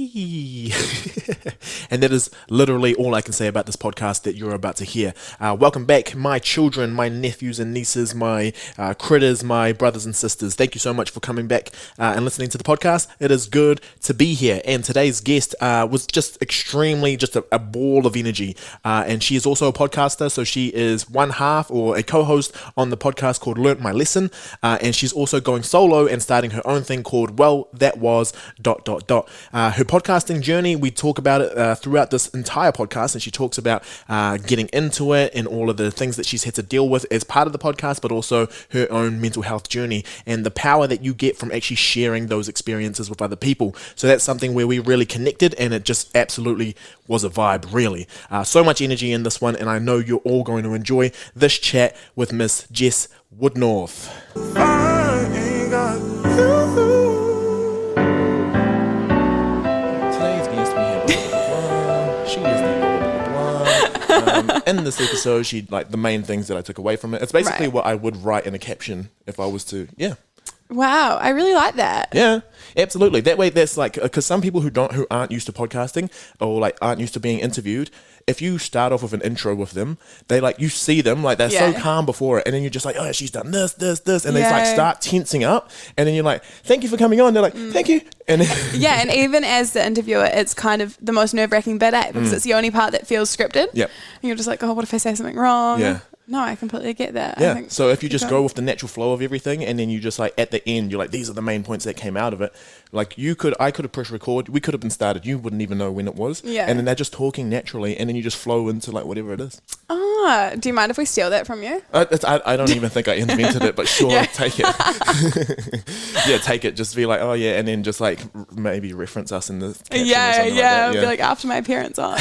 Hey. And that is literally all I can say about this podcast that you're about to hear. Welcome back, my children, my nephews and nieces, my critters, my brothers and sisters. Thank you so much for coming back and listening to the podcast. It is good to be here. And today's guest was just extremely, just a ball of energy. And she is also a podcaster. So she is one half or a co-host on the podcast called Learnt My Lesson. And she's also going solo and starting her own thing called Well, That Was ... Her podcasting journey, we talk about it throughout this entire podcast, and she talks about getting into it and all of the things that she's had to deal with as part of the podcast, but also her own mental health journey and the power that you get from actually sharing those experiences with other people. So that's something where we really connected, and it just absolutely was a vibe, really. So much energy in this one, and I know you're all going to enjoy this chat with Miss Jess Woodnorth. I ain't got you. In this episode, the main things that I took away from it. It's basically what I would write in a caption if I was to, Wow, I really like that. Yeah, absolutely. That way, that's because some people who aren't used to podcasting or aren't used to being interviewed, if you start off with an intro with them, they you see them they're so calm before it, and then you're just like, oh, she's done this, and they start tensing up, and then you're like, thank you for coming on. They're like, thank you, and then and even as the interviewer, it's kind of the most nerve-wracking bit, because it's the only part that feels scripted. Yep. And you're just like, oh, what if I say something wrong? Yeah. No, I completely get that. Yeah. So if you just go with the natural flow of everything, and then you just at the end, you're like, these are the main points that came out of it. I could have pressed record. We could have been started. You wouldn't even know when it was. Yeah. And then they're just talking naturally, and then you just flow into whatever it is. Ah, do you mind if we steal that from you? I don't even think I invented it, but sure, take it. Yeah, take it. Just be like, oh yeah, and then just maybe reference us in the caption or something like that. Be like, after my appearance on.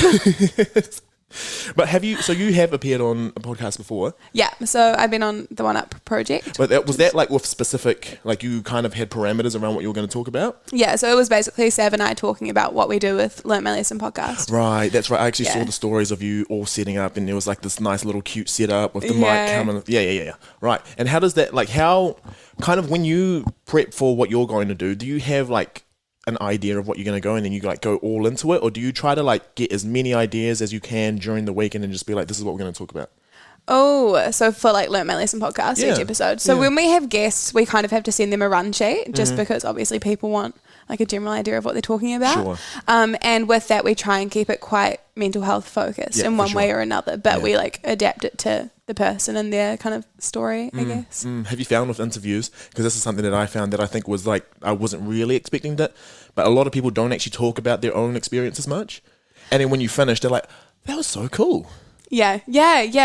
But you have appeared on a podcast before? Yeah, so I've been on the One Up project. But was that with specific, you kind of had parameters around what you were going to talk about? Yeah, so it was basically Sav and I talking about what we do with Learnt My Lesson podcast. Right, that's right. I actually saw the stories of you all setting up, and there was this nice little cute setup with the mic coming. Yeah. Right. And how does that, how kind of when you prep for what you're going to do you have an idea of what you're going to go and then you go all into it, or do you try to get as many ideas as you can during the week and then just be this is what we're going to talk about? Oh, so for Learnt My Lesson podcast, each episode. So when we have guests, we kind of have to send them a run sheet just because obviously people want a general idea of what they're talking about. Sure. And with that, we try and keep it quite mental health focused in one way or another, but we adapt it to the person and their kind of story, I guess. Have you found with interviews, because this is something that I found that I think was I wasn't really expecting that, but a lot of people don't actually talk about their own experiences much. And then when you finish, they're like, that was so cool. Yeah.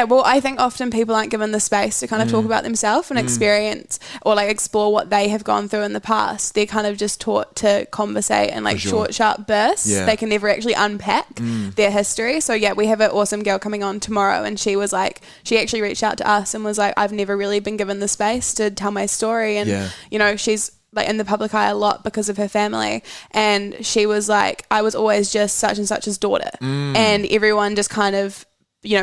Well, I think often people aren't given the space to kind of talk about themselves and experience or explore what they have gone through in the past. They're kind of just taught to conversate in short, sharp bursts. Yeah. They can never actually unpack their history. So we have an awesome girl coming on tomorrow, and she was she actually reached out to us and was like, I've never really been given the space to tell my story. And, she's in the public eye a lot because of her family, and she was like, I was always just such and such's daughter, and everyone just kind of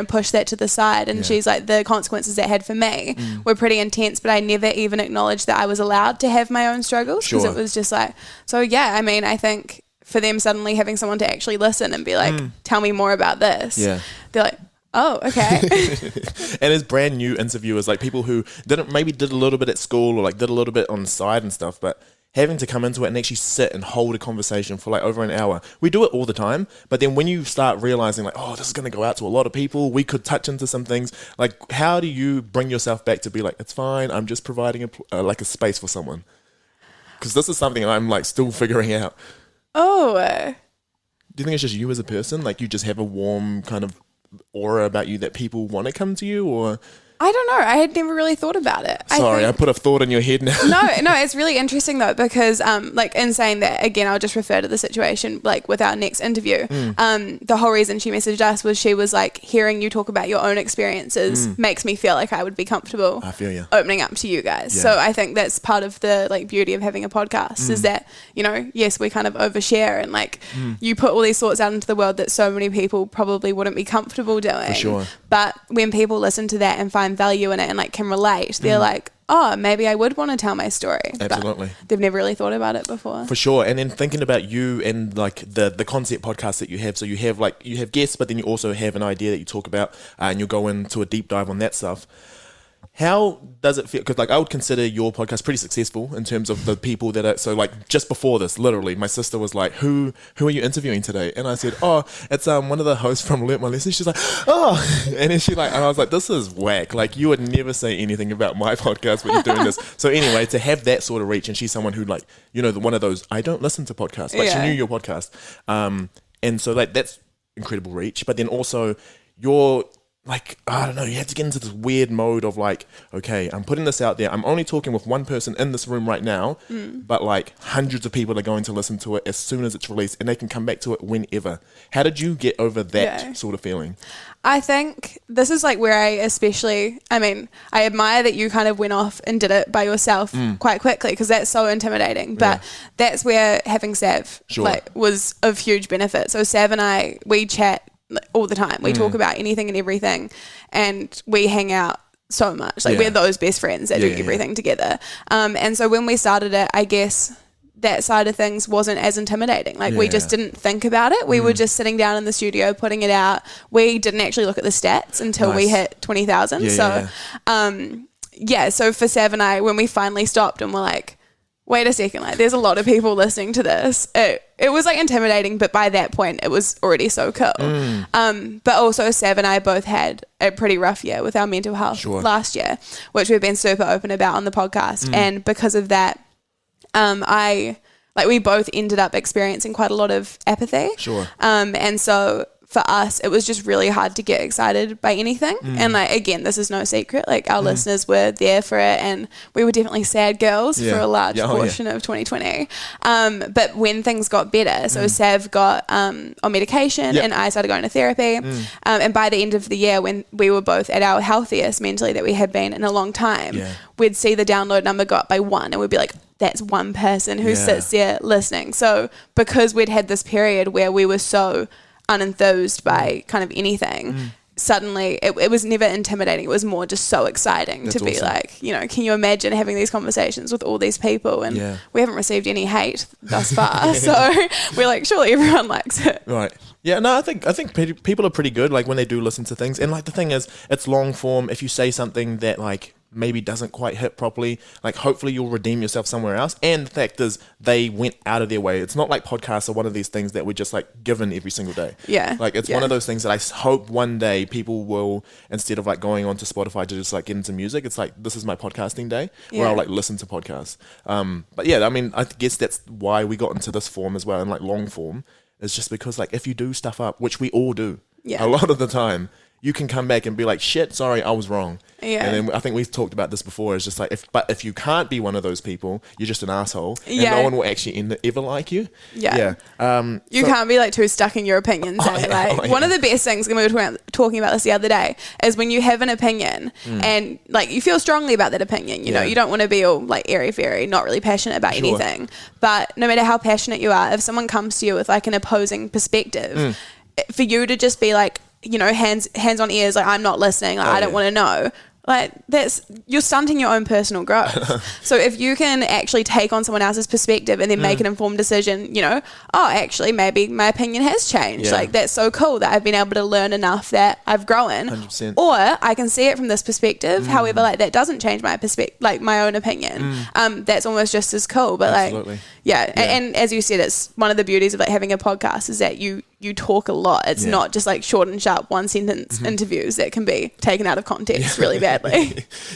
push that to the side. And she's like, the consequences that had for me were pretty intense, but I never even acknowledged that I was allowed to have my own struggles, because it was just I think for them suddenly having someone to actually listen and be like, tell me more about this. They're like, oh, okay. And as brand new interviewers, people who did a little bit at school or did a little bit on the side and stuff, but having to come into it and actually sit and hold a conversation for over an hour. We do it all the time, but then when you start realizing this is going to go out to a lot of people, we could touch into some things. How do you bring yourself back to be it's fine, I'm just providing a space for someone? Because this is something I'm still figuring out. Oh. Do you think it's just you as a person? You just have a warm kind of aura about you that people want to come to you, or... I don't know. I had never really thought about it. Sorry, I put a thought in your head now. No, it's really interesting though, because in saying that, again, I'll just refer to the situation with our next interview. The whole reason she messaged us was she was hearing you talk about your own experiences makes me feel like I would be comfortable opening up to you guys. Yeah. So I think that's part of the beauty of having a podcast is that, yes, we kind of overshare and you put all these thoughts out into the world that so many people probably wouldn't be comfortable doing. For sure. But when people listen to that and find value in it and can relate, they're like, oh, maybe I would want to tell my story. Absolutely. But they've never really thought about it before. For sure. And then thinking about you and like the concept podcast that you have. So you have guests, but then you also have an idea that you talk about and you'll go into a deep dive on that stuff. How does it feel? Because like I would consider your podcast pretty successful in terms of the people that are, so like just before this, literally, my sister was like, who are you interviewing today? And I said, oh, it's one of the hosts from Learn My Lesson. She's like, oh, and then and I was like, this is whack. Like you would never say anything about my podcast when you're doing this. So anyway, to have that sort of reach, and she's someone who like, you know, one of those, I don't listen to podcasts, but she knew your podcast. And so like that's incredible reach. But then also you're, like, I don't know, you have to get into this weird mode of like, okay, I'm putting this out there. I'm only talking with one person in this room right now, but like hundreds of people are going to listen to it as soon as it's released and they can come back to it whenever. How did you get over that sort of feeling? I think this is like where I admire that you kind of went off and did it by yourself quite quickly because that's so intimidating. But that's where having Sav was of huge benefit. So Sav and I, we chat all the time. We talk about anything and everything and we hang out so much. Like we're those best friends that do everything together. And so when we started it, I guess that side of things wasn't as intimidating. Like we just didn't think about it. We were just sitting down in the studio, putting it out. We didn't actually look at the stats until we hit 20,000. So for Sav and I, when we finally stopped and we're like, wait a second, like there's a lot of people listening to this. It was like intimidating, but by that point it was already so cool. But also Sav and I both had a pretty rough year with our mental health last year, which we've been super open about on the podcast. And because of that, we both ended up experiencing quite a lot of apathy. And so for us, it was just really hard to get excited by anything. And like, again, this is no secret. Like our listeners were there for it and we were definitely sad girls for a large portion of 2020. But when things got better, so Sav got on medication and I started going to therapy. And by the end of the year, when we were both at our healthiest mentally that we had been in a long time, we'd see the download number go up by 1 and we'd be like, that's one person who sits there listening. So because we'd had this period where we were so unenthused by kind of anything, suddenly it was never intimidating. It was more just so exciting to be like, you know, can you imagine having these conversations with all these people? And we haven't received any hate thus far. So we're like, surely everyone likes it. Right. Yeah, no, I think people are pretty good, like when they do listen to things. And like the thing is, it's long form. If you say something that like maybe doesn't quite hit properly, like hopefully you'll redeem yourself somewhere else. And the fact is they went out of their way. It's not like podcasts are one of these things that we're just like given every single day. Like it's one of those things that I hope one day people will, instead of like going onto Spotify to just like get into music, it's like, this is my podcasting day where I'll like listen to podcasts. But yeah, I mean, I guess that's why we got into this form as well, and like long form is just because like if you do stuff up, which we all do a lot of the time, you can come back and be like, shit, sorry, I was wrong. And then I think we've talked about this before. It's just like, if you can't be one of those people, you're just an asshole, and no one will actually ever like you. You can't be like too stuck in your opinions. One of the best things, and we were talking about this the other day, is when you have an opinion and like you feel strongly about that opinion. You know, you don't want to be all like airy-fairy, not really passionate about anything. But no matter how passionate you are, if someone comes to you with like an opposing perspective, for you to just be like, you know, hands on ears, like I'm not listening, like I don't want to know. Like you're stunting your own personal growth. So if you can actually take on someone else's perspective and then make an informed decision, you know, oh, actually maybe my opinion has changed. Like that's so cool that I've been able to learn enough that I've grown. 100%. Or I can see it from this perspective. However, like that doesn't change my perspective, like my own opinion. That's almost just as cool. But like, and as you said, it's one of the beauties of like having a podcast is that you talk a lot. It's not just like short and sharp one sentence interviews that can be taken out of context really badly.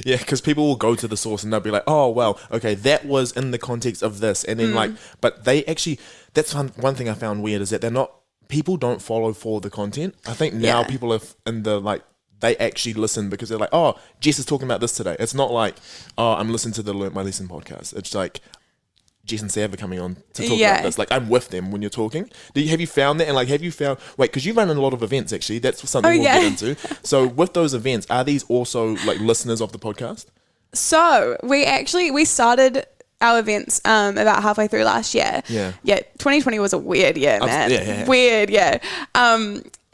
Because people will go to the source and they'll be like, oh well, okay, that was in the context of this, and then like, but they actually, that's one thing I found weird is that people don't follow for the content. I think now people are in the like, they actually listen because they're like, oh, Jess is talking about this today. It's not like, oh, I'm listening to the Learn My Lesson podcast. It's like, Jess and Sav are coming on to talk about this. Like, I'm with them when you're talking. Have you found that? And like, because you run a lot of events actually. That's something we'll get into. So with those events, are these also like listeners of the podcast? So we started our events about halfway through last year. Yeah. 2020 was a weird year, man. Yeah. Weird, yeah.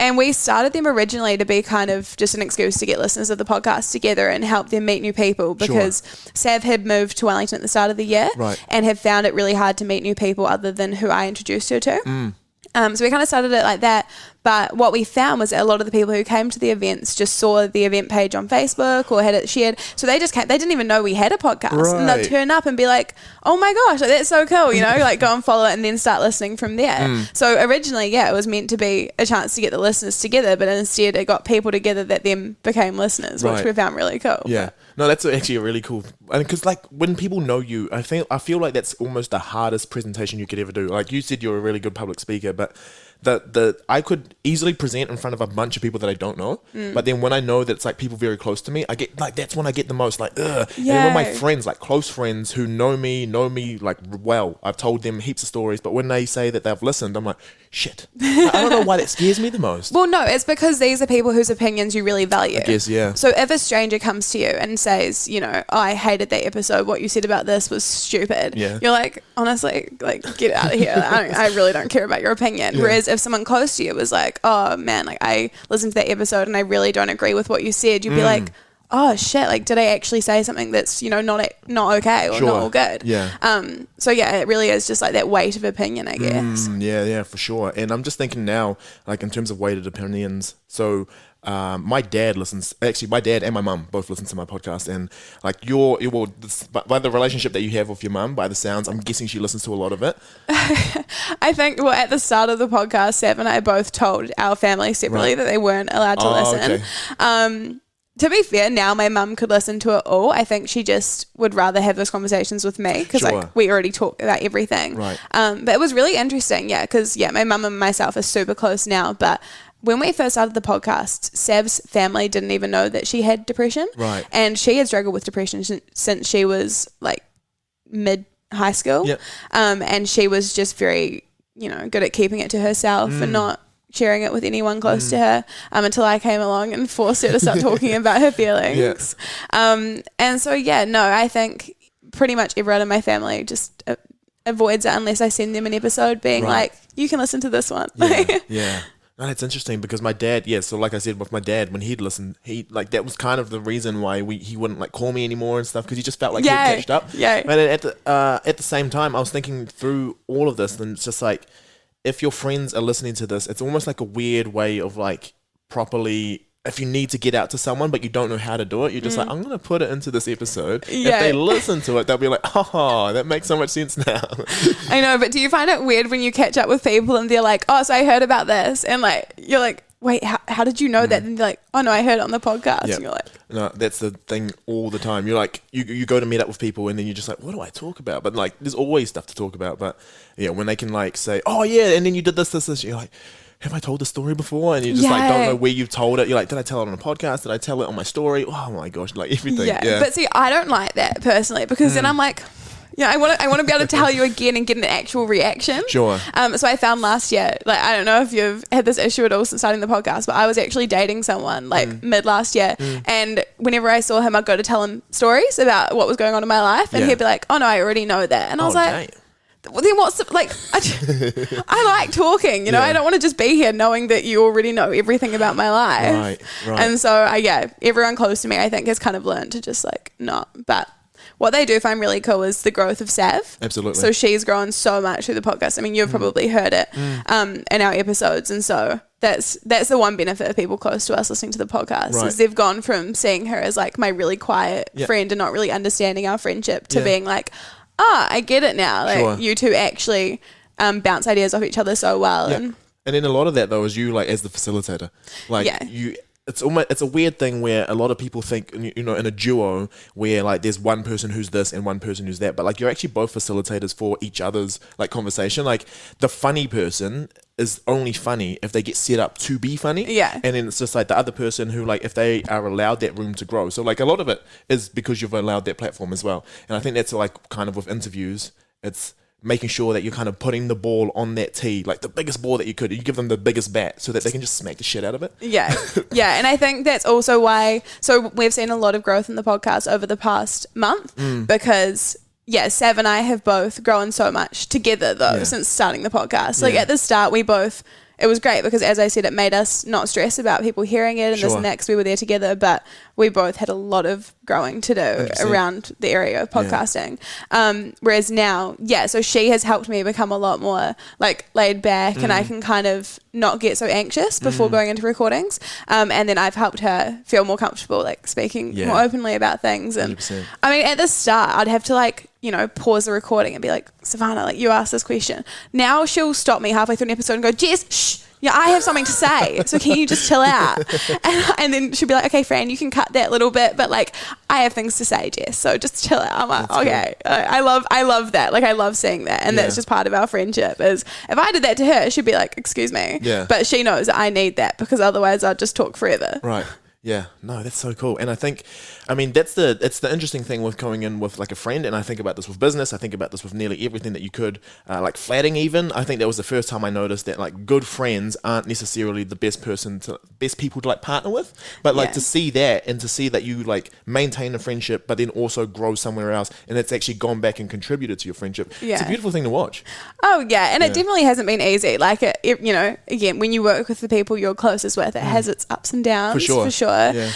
And we started them originally to be kind of just an excuse to get listeners of the podcast together and help them meet new people, because Sav had moved to Wellington at the start of the year and had found it really hard to meet new people other than who I introduced her to. So we kind of started it like that. But what we found was that a lot of the people who came to the events just saw the event page on Facebook or had it shared. So they just came, they didn't even know we had a podcast. And they'd turn up and be like, oh my gosh, like, that's so cool, you know, like go and follow it and then start listening from there. So originally, it was meant to be a chance to get the listeners together, but instead it got people together that then became listeners, which we found really cool. Yeah. No, that's actually a really cool, because like when people know you, I feel like that's almost the hardest presentation you could ever do. Like you said, you're a really good public speaker, but I could easily present in front of a bunch of people that I don't know, but then when I know that it's like people very close to me, I get like, that's when I get the most like, ugh. And then when my friends, like close friends who know me like well, I've told them heaps of stories, but when they say that they've listened, I'm like, shit. I don't know why that scares me the most. Well, no, it's because these are people whose opinions you really value. I guess, yeah. So if a stranger comes to you and says, you know, oh, I hated that episode, what you said about this was stupid. Yeah. You're like, honestly, like get out of here. I really don't care about your opinion. Yeah. Whereas if someone close to you was like, oh man, like I listened to that episode and I really don't agree with what you said, you'd be like, oh shit, like did I actually say something that's, you know, not okay or not all good? Yeah. So yeah, it really is just like that weight of opinion, I guess. Yeah, for sure. And I'm just thinking now, like in terms of weighted opinions, so my dad and my mum both listen to my podcast, and like by the relationship that you have with your mum, by the sounds, I'm guessing she listens to a lot of it. I think, well, at the start of the podcast, Sav and I both told our family separately that they weren't allowed to listen. Okay. To be fair, now my mum could listen to it all. I think she just would rather have those conversations with me because like we already talk about everything. Right. But it was really interesting, because my mum and myself are super close now. But when we first started the podcast, Sav's family didn't even know that she had depression. Right. And she had struggled with depression since she was like mid high school. Yep. And she was just very, you know, good at keeping it to herself and not sharing it with anyone close to her until I came along and forced her to start talking about her feelings. Yeah. And so, I think pretty much everyone in my family just avoids it unless I send them an episode being like, you can listen to this one. Yeah. No, that's interesting because my dad, so like I said with my dad, when he'd listen, he like that was kind of the reason why he wouldn't like call me anymore and stuff because he just felt like he'd catched up. Yeah. But at the same time, I was thinking through all of this, and it's just like, if your friends are listening to this, it's almost like a weird way of like properly, if you need to get out to someone but you don't know how to do it, you're just like, I'm going to put it into this episode. Yeah. If they listen to it, they'll be like, oh, that makes so much sense now. I know, but do you find it weird when you catch up with people and they're like, oh, so I heard about this, and like you're like, wait, how did you know that? And they're like, oh no, I heard it on the podcast. Yep. And you're like, no, that's the thing all the time. You're like, you go to meet up with people and then you're just like, what do I talk about? But like, there's always stuff to talk about. But yeah, when they can like say, oh yeah, and then you did this, you're like, have I told the story before? And you just like don't know where you've told it. You're like, did I tell it on a podcast? Did I tell it on my story? Oh my gosh, like everything. Yeah. But see, I don't like that personally because then I'm like, I want to be able to tell you again and get an actual reaction. Sure. So I found last year, like, I don't know if you've had this issue at all since starting the podcast, but I was actually dating someone like mid last year. And whenever I saw him, I'd go to tell him stories about what was going on in my life. And he'd be like, oh no, I already know that. And I was like, well, then what's the, like, I like talking, you know, I don't want to just be here knowing that you already know everything about my life. Right. And so everyone close to me, I think, has kind of learned to just like, not, but what they do find really cool is the growth of Sav. Absolutely. So she's grown so much through the podcast. I mean, you've probably heard it in our episodes. And so that's the one benefit of people close to us listening to the podcast is they've gone from seeing her as like my really quiet friend and not really understanding our friendship to being like, I get it now. Like you two actually bounce ideas off each other so well. And then a lot of that though is you like as the facilitator. Like it's a weird thing where a lot of people think, you know, in a duo where like there's one person who's this and one person who's that, but like you're actually both facilitators for each other's like conversation. Like the funny person is only funny if they get set up to be funny. Yeah. And then it's just like the other person who like if they are allowed that room to grow. So like a lot of it is because you've allowed that platform as well. And I think that's like kind of with interviews, it's making sure that you're kind of putting the ball on that tee, like the biggest ball that you could. You give them the biggest bat so that they can just smack the shit out of it. Yeah. And I think that's also why, so we've seen a lot of growth in the podcast over the past month because, Sav and I have both grown so much together though since starting the podcast. Like at the start it was great because, as I said, it made us not stress about people hearing it and this and that because we were there together, but we both had a lot of growing to do 100%. Around the area of podcasting. Whereas now, so she has helped me become a lot more like laid back and I can kind of not get so anxious before going into recordings. And then I've helped her feel more comfortable like speaking more openly about things. And 100%. I mean, at the start, I'd have to like, pause the recording and be like, Savannah, like you asked this question. Now she'll stop me halfway through an episode and go, Jess, shh. Yeah, I have something to say, so can you just chill out? And then she'll be like, okay, Fran, you can cut that little bit, but like, I have things to say, Jess, so just chill out. I'm like, okay. I love that. Like, I love seeing that, and that's just part of our friendship. Is if I did that to her, she'd be like, excuse me. Yeah. But she knows that I need that because otherwise I'd just talk forever. Right. Yeah, no, that's so cool. And I think, I mean, it's the interesting thing with going in with like a friend, and I think about this with business, I think about this with nearly everything that you could, like flatting even. I think that was the first time I noticed that like good friends aren't necessarily the best people to like partner with, but like to see that and to see that you like maintain a friendship, but then also grow somewhere else, and it's actually gone back and contributed to your friendship. It's a beautiful thing to watch. Oh yeah, and it definitely hasn't been easy. Like, again, when you work with the people you're closest with, it has its ups and downs. For sure. Yeah.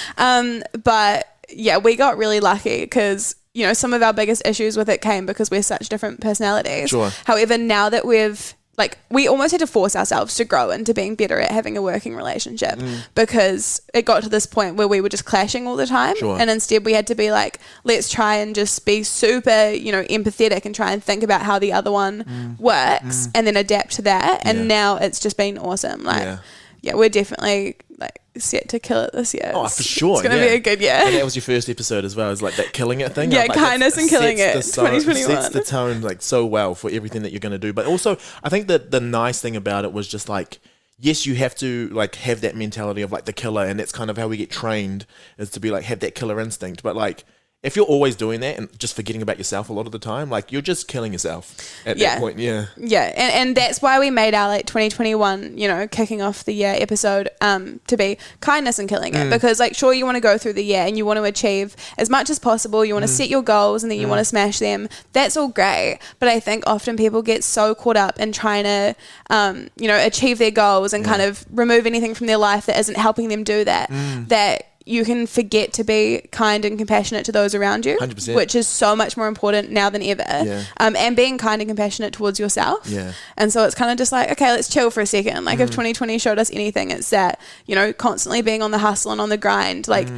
But yeah, we got really lucky because, some of our biggest issues with it came because we're such different personalities. Sure. However, now that we almost had to force ourselves to grow into being better at having a working relationship because it got to this point where we were just clashing all the time. Sure. And instead we had to be like, let's try and just be super, empathetic and try and think about how the other one works and then adapt to that. And now it's just been awesome. Like, we're definitely like set to kill it this year. Oh, for sure. It's going to be a good year. And that was your first episode as well. It's like that killing it thing. Yeah, like kindness and killing it. 2021. Sets the tone like so well for everything that you're going to do. But also, I think that the nice thing about it was just like, yes, you have to like have that mentality of like the killer, and that's kind of how we get trained, is to be like have that killer instinct. But like, if you're always doing that and just forgetting about yourself a lot of the time, like you're just killing yourself at that point. Yeah. Yeah. And that's why we made our like 2021, kicking off the year episode to be kindness and killing it. Because like, sure, you want to go through the year and you want to achieve as much as possible. You want to set your goals and then you want to smash them. That's all great. But I think often people get so caught up in trying to, achieve their goals and kind of remove anything from their life that isn't helping them do that, that you can forget to be kind and compassionate to those around you, 100%. Which is so much more important now than ever. Yeah. And being kind and compassionate towards yourself. Yeah. And so it's kind of just like, okay, let's chill for a second. Like if 2020 showed us anything, it's that, constantly being on the hustle and on the grind, like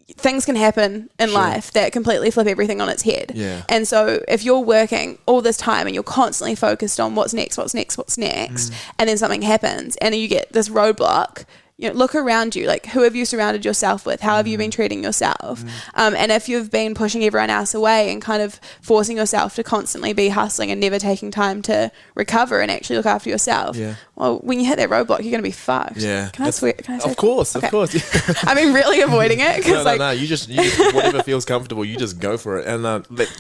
things can happen in life that completely flip everything on its head. Yeah. And so if you're working all this time and you're constantly focused on what's next, and then something happens and you get this roadblock, look around you. Like, who have you surrounded yourself with? How have you been treating yourself? And if you've been pushing everyone else away and kind of forcing yourself to constantly be hustling and never taking time to recover and actually look after yourself, well, when you hit that roadblock, you're going to be fucked. Yeah. Can I swear? Can I say Of course. I mean, really avoiding it. No. You just whatever feels comfortable, you just go for it. And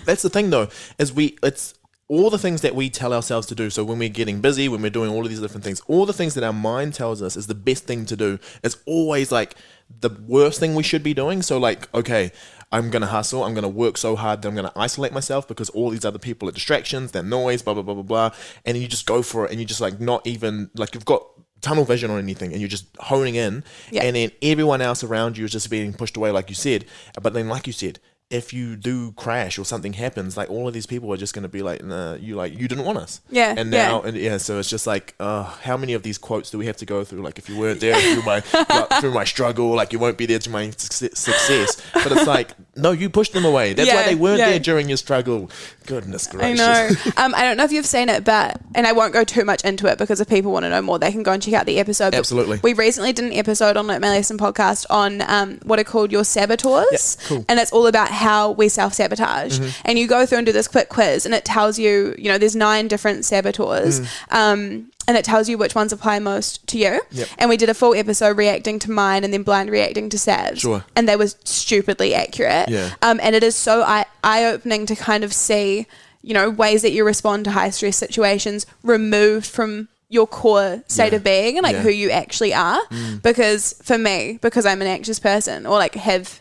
that's the thing, though, is it's all the things that we tell ourselves to do. So when we're getting busy, when we're doing all of these different things, all the things that our mind tells us is the best thing to do is always like the worst thing we should be doing. So like, okay, I'm going to hustle. I'm going to work so hard that I'm going to isolate myself because all these other people are distractions, they're noise, blah, blah, blah, blah, blah. And then you just go for it and you just like not even like you've got tunnel vision on anything and you're just honing in and then everyone else around you is just being pushed away like you said. But then like you said, if you do crash or something happens, like all of these people are just going to be like, nah, you didn't want us. Yeah. And now, so it's just like, how many of these quotes do we have to go through? Like, if you weren't there through my struggle, like you won't be there to my success. But it's like, no, you pushed them away. That's why they weren't there during your struggle. Goodness gracious. I know. I don't know if you've seen it, and I won't go too much into it because if people want to know more, they can go and check out the episode. Absolutely. We recently did an episode on Learn My Lesson podcast on what are called your saboteurs. Yeah, cool. And it's all about how we self-sabotage. And you go through and do this quick quiz and it tells you, there's 9 different saboteurs. And it tells you which ones apply most to you. Yep. And we did a full episode reacting to mine and then blind reacting to Sav's. Sure. And they were stupidly accurate. Yeah. And it is so eye-opening to kind of see, ways that you respond to high-stress situations removed from your core state of being and like who you actually are. Because for me, because I'm an anxious person or like have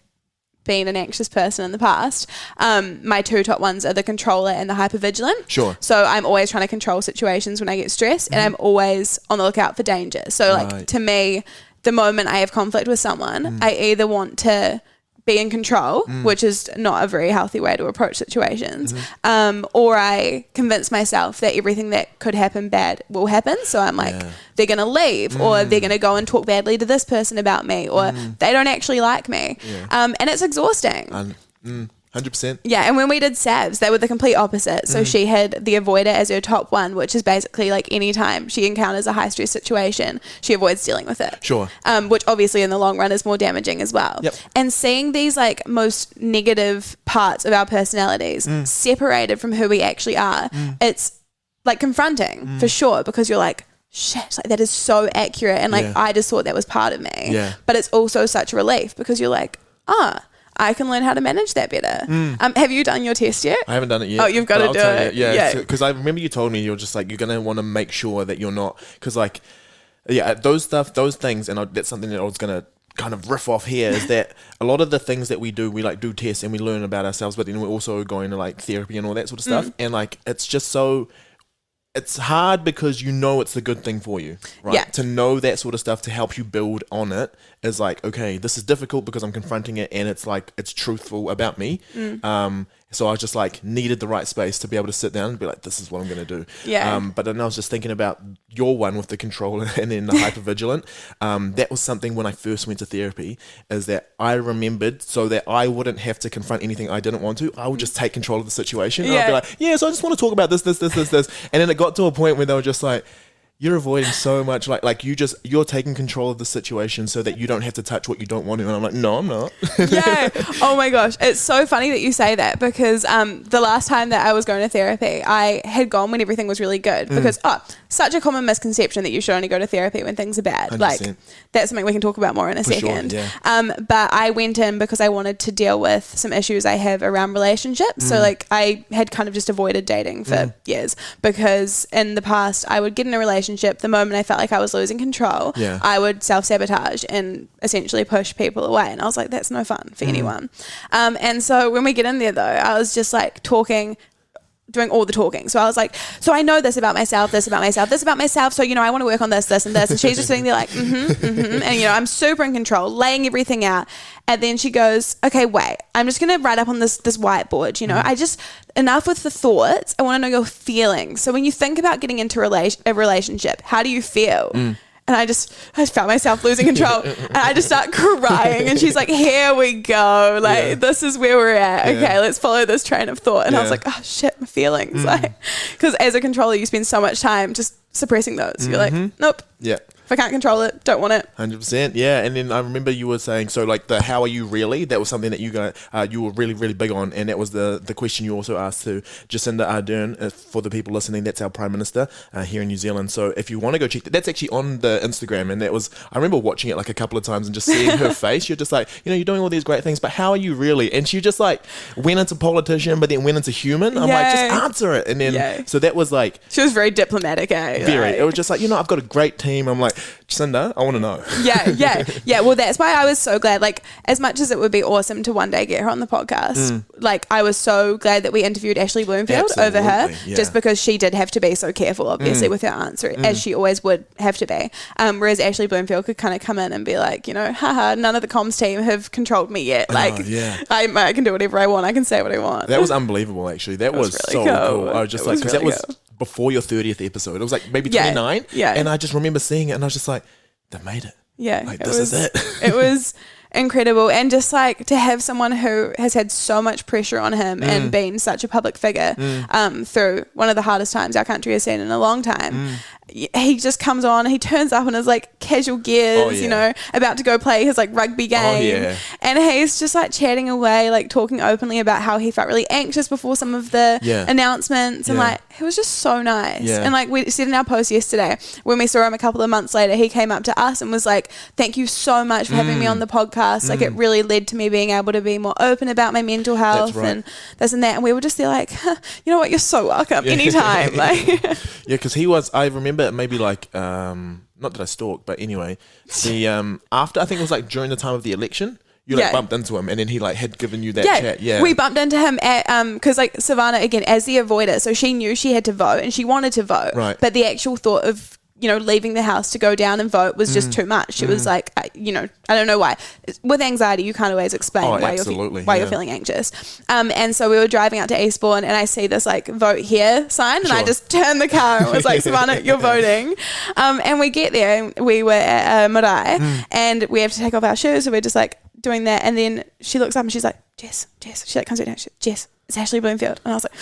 been an anxious person in the past, my two top ones are the controller and the hypervigilant. Sure. So I'm always trying to control situations when I get stressed, and I'm always on the lookout for danger. So like to me, the moment I have conflict with someone, I either want to be in control, which is not a very healthy way to approach situations, or I convince myself that everything that could happen bad will happen. So I'm like, they're going to leave, or they're going to go and talk badly to this person about me, or they don't actually like me. And it's exhausting. 100%. Yeah, and when we did Savs, they were the complete opposite. So she had the avoider as her top one, which is basically like anytime she encounters a high stress situation, she avoids dealing with it. Sure. Which obviously in the long run is more damaging as well. Yep. And seeing these like most negative parts of our personalities separated from who we actually are, it's like confronting for sure, because you're like, shit, like that is so accurate, and like I just thought that was part of me. Yeah. But it's also such a relief, because you're like, I can learn how to manage that better. Have you done your test yet? I haven't done it yet. Oh, you've got to do it. Yeah, because I remember you told me you're just like, you're going to want to make sure that you're not, because like, those things, and that's something that I was going to kind of riff off here, is that a lot of the things that we do, we like do tests and we learn about ourselves, but then we're also going to like therapy and all that sort of stuff. And like, it's just so... It's hard because you know it's the good thing for you, right? Yeah. To know that sort of stuff to help you build on it is like, okay, this is difficult because I'm confronting it, and it's like, it's truthful about me. So I just like needed the right space to be able to sit down and be like, this is what I'm going to do. Yeah. But then I was just thinking about your one with the controller and then the hypervigilant. That was something when I first went to therapy, is that I remembered, so that I wouldn't have to confront anything I didn't want to, I would just take control of the situation. And I'd be like, so I just want to talk about this. And then it got to a point where they were just like, you're avoiding so much, like you're taking control of the situation so that you don't have to touch what you don't want to. And I'm like, no, I'm not. Yeah. Oh my gosh. It's so funny that you say that, because the last time that I was going to therapy, I had gone when everything was really good, because such a common misconception that you should only go to therapy when things are bad. 100%. Like that's something we can talk about more in a second. Sure, yeah. But I went in because I wanted to deal with some issues I have around relationships. So like I had kind of just avoided dating for years, because in the past I would get in a relationship, the moment I felt like I was losing control, I would self-sabotage and essentially push people away. And I was like, that's no fun for anyone. And so when we get in there though, I was just like doing all the talking. So I was like, so I know this about myself, this about myself, this about myself. So, I want to work on this, this and this. And she's just sitting there like, And, I'm super in control, laying everything out. And then she goes, okay, wait, I'm just going to write up on this whiteboard. I just, enough with the thoughts. I want to know your feelings. So when you think about getting into a relationship, how do you feel? And I found myself losing control, and I just start crying, and she's like, here we go. Like, this is where we're at. Okay, let's follow this train of thought. And I was like, oh shit, my feelings. Like, because as a controller, you spend so much time just suppressing those. You're like, nope. Yeah. If I can't control it, don't want it. 100%. Yeah. And then I remember you were saying, so like the how are you really? That was something that you were really, really big on. And that was the question you also asked to Jacinda Ardern. For the people listening, that's our Prime Minister here in New Zealand. So if you want to go check that's actually on the Instagram. And that was, I remember watching it like a couple of times and just seeing her face. You're just like, you're doing all these great things, but how are you really? And she just like went into politician, but then went into human. I'm like, just answer it. And then, so that was like. She was very diplomatic, eh? Very. It was just like, I've got a great team. I'm like, Jacinda, I want to know. Yeah. Well, that's why I was so glad. Like, as much as it would be awesome to one day get her on the podcast, like, I was so glad that we interviewed Ashley Bloomfield over her, just because she did have to be so careful, obviously, with her answer, as she always would have to be. Whereas Ashley Bloomfield could kind of come in and be like, haha, none of the comms team have controlled me yet. Like, I can do whatever I want. I can say what I want. That was unbelievable, actually. That was really so cool. I was just like, because that was before your 30th episode. It was like maybe 29. Yeah. And I just remember seeing it and I was just like, they've made it. Yeah. Like, this is it. It was incredible. And just like to have someone who has had so much pressure on him and been such a public figure through one of the hardest times our country has seen in a long time. He just comes on, he turns up in his like casual gears, about to go play his like rugby game. And he's just like chatting away, like talking openly about how he felt really anxious before some of the announcements. And like, he was just so nice. And like we said in our post yesterday, when we saw him a couple of months later, he came up to us and was like, thank you so much for having me on the podcast. Like, it really led to me being able to be more open about my mental health and this and that. And we were just there like, you know what, you're so welcome anytime. Like, because he was, I remember maybe like not that I stalked, but anyway, the after, I think it was like during the time of the election, You like bumped into him and then he like had given you that chat. Yeah. We bumped into him at, cause like Savannah, again, as the avoider, so she knew she had to vote and she wanted to vote. Right. But the actual thought of, leaving the house to go down and vote was just too much. It was like, I don't know why. With anxiety, you can't always explain why you're feeling anxious. And so we were driving out to Eastbourne and I see this like vote here sign and I just turned the car and was like, Savannah, you're voting. And we get there and we were at Marae and we have to take off our shoes. So we're just like doing that. And then she looks up and she's like, Jess. She like comes down. She's like, Jess, it's Ashley Bloomfield. And I was like,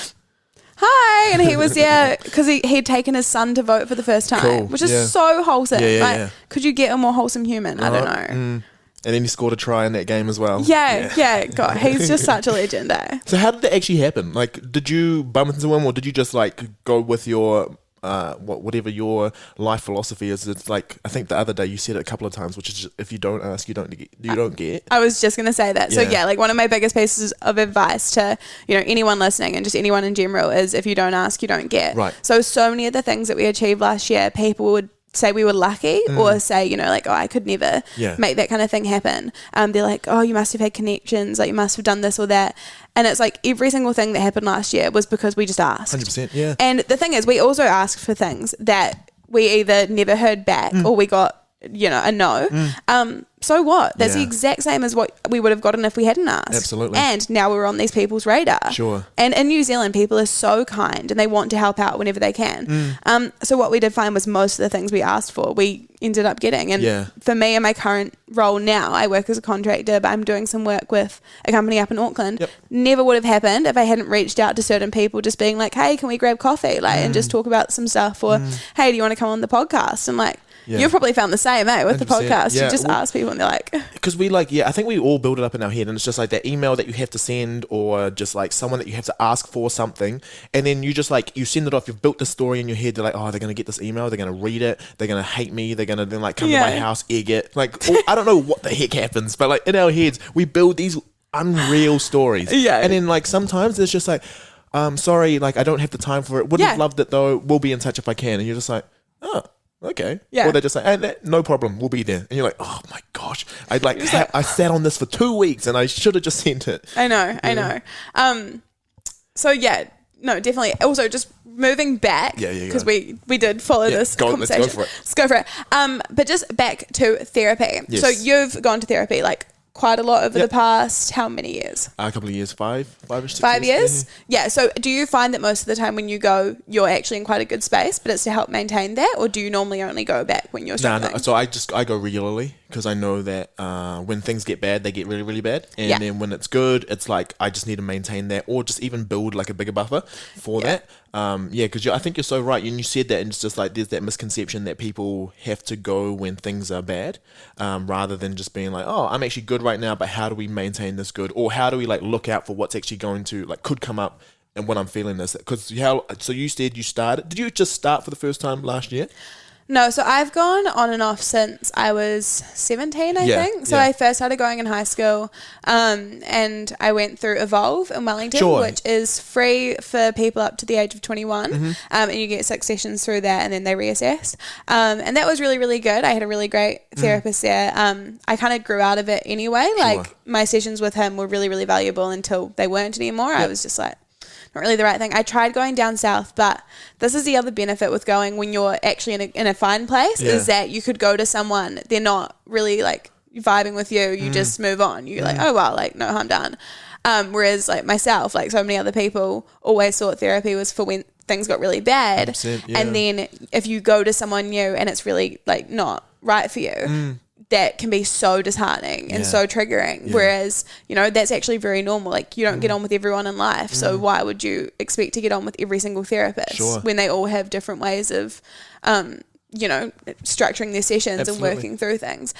hi. And he was because he'd taken his son to vote for the first time, which is so wholesome. Could you get a more wholesome human? I don't know. And then he scored a try in that game as well. God, he's just such a legend. So how did that actually happen? Like, did you bump into him or did you just like go with your whatever your life philosophy is? It's like, I think the other day you said it a couple of times, which is just, if you don't ask, you don't get. I was just gonna say that. So like one of my biggest pieces of advice to anyone listening and just anyone in general is, if you don't ask, you don't get. Right. So many of the things that we achieved last year, people would say we were lucky or say, like, oh, I could never make that kind of thing happen. They're like, oh, you must have had connections, like you must have done this or that. And it's like every single thing that happened last year was because we just asked. 100%, yeah. And the thing is, we also asked for things that we either never heard back or we got, a no. So what? That's the exact same as what we would have gotten if we hadn't asked. Absolutely. And now we're on these people's radar. Sure. And in New Zealand, people are so kind and they want to help out whenever they can. So what we did find was most of the things we asked for, we ended up getting. And for me in my current role now, I work as a contractor, but I'm doing some work with a company up in Auckland. Never would have happened if I hadn't reached out to certain people just being like, hey, can we grab coffee? And just talk about some stuff, or hey, do you want to come on the podcast? And like, you've probably found the same, with the podcast. You just ask people and they're like... Because we I think we all build it up in our head and it's just like that email that you have to send, or just like someone that you have to ask for something, and then you just like, you send it off, you've built the story in your head, they're like, oh, they're going to get this email, they're going to read it, they're going to hate me, they're going to then like come to my house, egg it. Like, I don't know what the heck happens, but like in our heads, we build these unreal stories. And then like sometimes it's just like, sorry, like I don't have the time for it. Wouldn't have loved it though. We'll be in touch if I can. And you're just like, oh, okay. Or they're just like, hey, no problem, we'll be there. And you're like, oh my gosh, I sat on this for 2 weeks and I should have just sent it. I know. So no, definitely. Also, just moving back, because we did follow this conversation. Let's go for it. But just back to therapy. Yes. So you've gone to therapy like quite a lot over the past, how many years? A couple of years, 5-ish, 6 5 years? Yeah. So do you find that most of the time when you go, you're actually in quite a good space, but it's to help maintain that? Or do you normally only go back when you're struggling? No. So I go regularly, because I know that when things get bad, they get really, really bad. And then when it's good, it's like I just need to maintain that, or just even build like a bigger buffer for that. Because I think you're so right. And you said that, and it's just like there's that misconception that people have to go when things are bad, rather than just being like, oh, I'm actually good right now, but how do we maintain this good? Or how do we like look out for what's actually going to like could come up and when I'm feeling this? Because so you said you started. Did you just start for the first time last year? No, so I've gone on and off since I was 17, I think. So I first started going in high school, and I went through Evolve in Wellington, which is free for people up to the age of 21, and you get 6 sessions through that, and then they reassess. And that was really, really good. I had a really great therapist there. I kind of grew out of it anyway. Like my sessions with him were really, really valuable until they weren't anymore. I was just like, not really the right thing. I tried going down south, but this is the other benefit with going when you're actually in a fine place, is that you could go to someone, they're not really like vibing with you, you just move on. You're like, oh well, like no harm done. Whereas like myself, like so many other people always thought therapy was for when things got really bad. And then if you go to someone new and it's really like not right for you, that can be so disheartening and so triggering. Whereas, that's actually very normal. Like you don't get on with everyone in life. So why would you expect to get on with every single therapist when they all have different ways of, structuring their sessions and working through things.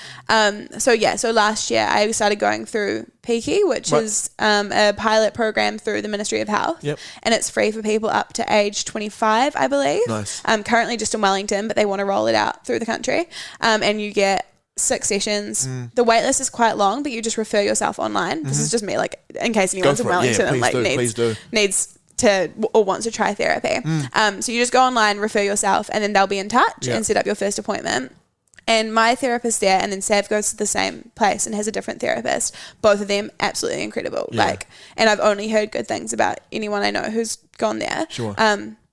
So last year I started going through Peaky, which is a pilot program through the Ministry of Health. And it's free for people up to age 25, I believe. Nice. Currently just in Wellington, but they want to roll it out through the country. And you get 6 sessions. The wait list is quite long, but you just refer yourself online. This is just me, like in case anyone's in Wellington and needs to or wants to try therapy. So you just go online, refer yourself, and then they'll be in touch and set up your first appointment. And my therapist there, and then Sav goes to the same place and has a different therapist. Both of them absolutely incredible. Yeah. Like, and I've only heard good things about anyone I know who's gone there. Sure.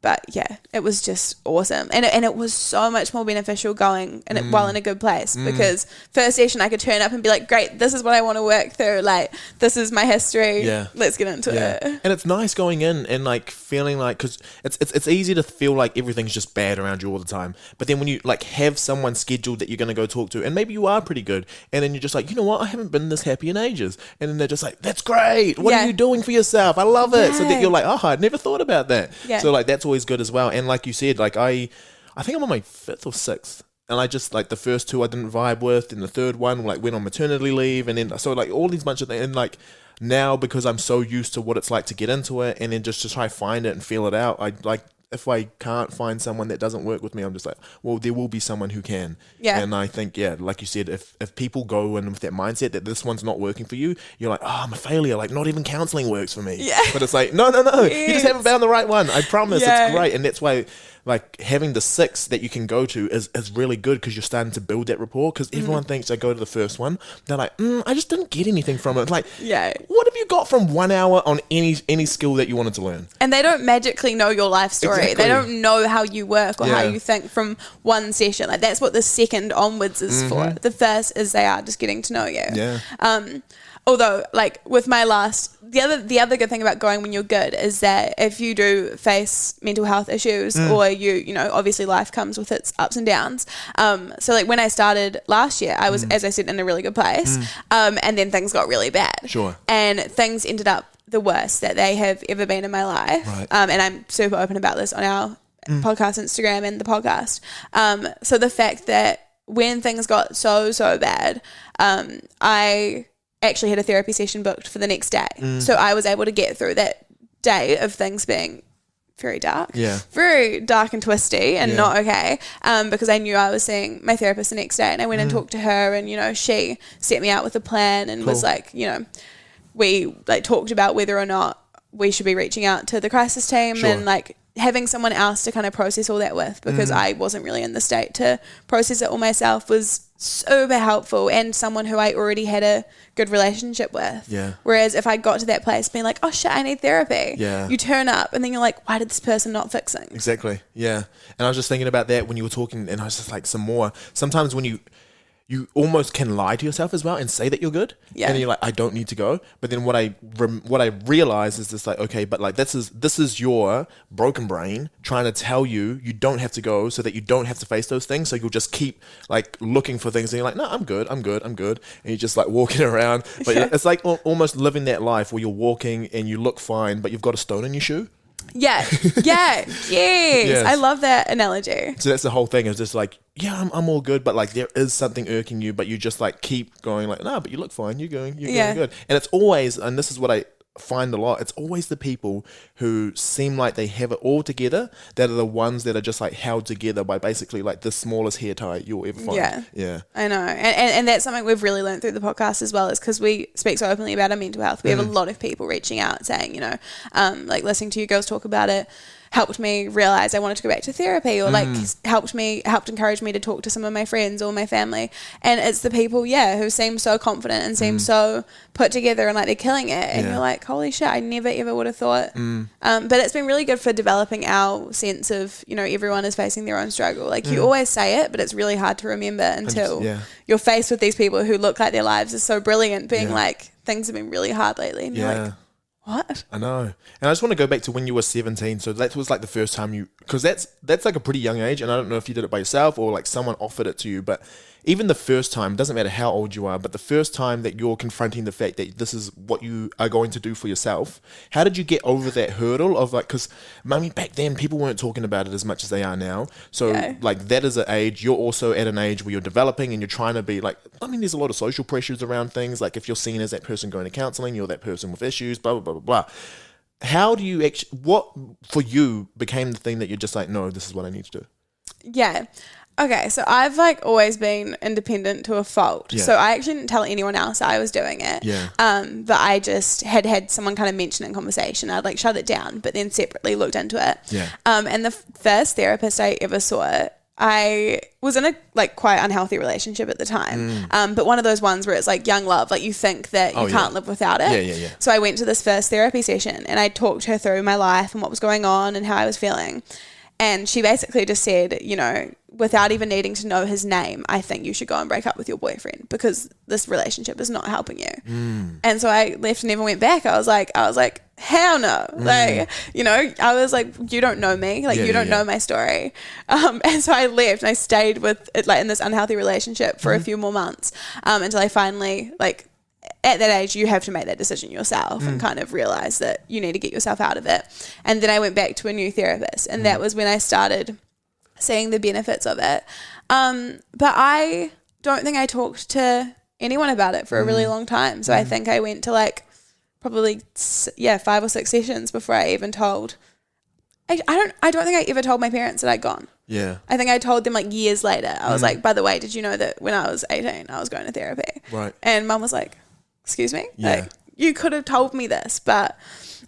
But yeah, it was just awesome. And it was so much more beneficial going while in a good place, because first session I could turn up and be like, great, this is what I want to work through. Like, this is my history. Yeah. Let's get into it. And it's nice going in and like feeling like, because it's easy to feel like everything's just bad around you all the time. But then when you like have someone scheduled that you're going to go talk to, and maybe you are pretty good, and then you're just like, you know what, I haven't been this happy in ages. And then they're just like, that's great. What are you doing for yourself? I love it. So that you're like, oh, I'd never thought about that. Yeah. So like, that's always good as well. And like you said, like I think I'm on my 5th or 6th, and I just like the first 2 I didn't vibe with, and the third one like went on maternity leave, and then so like all these bunch of things, and like now because I'm so used to what it's like to get into it and then just to try find it and feel it out, I like, if I can't find someone that doesn't work with me, I'm just like, well, there will be someone who can. Yeah. And I think, yeah, like you said, if people go in with that mindset that this one's not working for you, you're like, oh, I'm a failure. Like, not even counseling works for me. Yeah. But it's like, no. You just haven't found the right one. I promise. Yeah. It's great. And that's why, like, having the 6 that you can go to is really good, because you're starting to build that rapport, because everyone thinks they go to the first one. They're like, I just didn't get anything from it. Like, what have you got from 1 hour on any skill that you wanted to learn? And they don't magically know your life story. Exactly. They don't know how you work or how you think from one session. Like, that's what the second onwards is for. The first is they are just getting to know you. Yeah. Although, like, with my the other good thing about going when you're good is that if you do face mental health issues, or you know, obviously life comes with its ups and downs. So like when I started last year, I was, as I said, in a really good place. And then things got really bad. Sure. And things ended up the worst that they have ever been in my life. Right. And I'm super open about this on our podcast, Instagram, and the podcast. So the fact that when things got so bad, I actually had a therapy session booked for the next day. So I was able to get through that day of things being very dark. Yeah. Very dark and twisty and not okay. Because I knew I was seeing my therapist the next day, and I went and talked to her, and, you know, she set me out with a plan and was like, you know, we like talked about whether or not we should be reaching out to the crisis team and like having someone else to kind of process all that with, because I wasn't really in the state to process it all myself, was super helpful, and someone who I already had a good relationship with. Yeah. Whereas if I got to that place being like, oh shit, I need therapy. Yeah. You turn up and then you're like, why did this person not fixing? Exactly. Yeah. And I was just thinking about that when you were talking, and I was just like, some more. Sometimes when you almost can lie to yourself as well and say that you're good. Yeah. And then you're like, I don't need to go. But then what I realize is just like, okay, but like this is your broken brain trying to tell you don't have to go, so that you don't have to face those things. So you'll just keep like looking for things, and you're like, no, I'm good. And you're just like walking around. But it's like almost living that life where you're walking and you look fine, but you've got a stone in your shoe. Yeah. Yes. I love that analogy. So that's the whole thing. Is just like, yeah, I'm all good, but like there is something irking you, but you just like keep going like, no, but you look fine. You're going good. And it's always, and this is what I find a lot, it's always the people who seem like they have it all together that are the ones that are just like held together by basically like the smallest hair tie you'll ever find. Yeah. I know. And that's something we've really learned through the podcast as well, is because we speak so openly about our mental health. We have a lot of people reaching out saying, you know, like listening to you girls talk about it helped me realize I wanted to go back to therapy, or like helped encourage me to talk to some of my friends or my family. And it's the people, who seem so confident and seem so put together and like they're killing it. And you're like, holy shit, I never ever would have thought. But it's been really good for developing our sense of, you know, everyone is facing their own struggle. Like you always say it, but it's really hard to remember until you're faced with these people who look like their lives are so brilliant, being like, things have been really hard lately. And you're like, what? I know. And I just want to go back to when you were 17. So that was like the first time because that's like a pretty young age. And I don't know if you did it by yourself or like someone offered it to you, but even the first time, doesn't matter how old you are, but the first time that you're confronting the fact that this is what you are going to do for yourself, how did you get over that hurdle of like, because I mean, back then people weren't talking about it as much as they are now. So like that is an age, you're also at an age where you're developing and you're trying to be like, I mean, there's a lot of social pressures around things. Like if you're seen as that person going to counseling, you're that person with issues, blah, blah, blah, blah, blah. How do you actually, what for you became the thing that you're just like, no, this is what I need to do? Yeah. Okay, so I've like always been independent to a fault. Yeah. So I actually didn't tell anyone else I was doing it. Yeah. But I just had someone kind of mention in conversation. I'd like shut it down, but then separately looked into it. Yeah. And the first therapist I ever saw, I was in a like quite unhealthy relationship at the time. But one of those ones where it's like young love, like you think that you can't live without it. Yeah. So I went to this first therapy session and I talked her through my life and what was going on and how I was feeling. And she basically just said, you know, without even needing to know his name, I think you should go and break up with your boyfriend because this relationship is not helping you. And so I left and never went back. I was like, hell no. Like, you know, I was like, you don't know me. Like, you don't know my story. And so I left and I stayed with it, like in this unhealthy relationship for a few more months until I finally, like, at that age, you have to make that decision yourself and kind of realize that you need to get yourself out of it. And then I went back to a new therapist, and that was when I started seeing the benefits of it. But I don't think I talked to anyone about it for a really long time. So I think I went to like probably 5 or 6 sessions before I even told. I don't think I ever told my parents that I'd gone. Yeah. I think I told them like years later. I was like, by the way, did you know that when I was 18, I was going to therapy? Right. And mum was like, excuse me? Yeah. Like, you could have told me this, but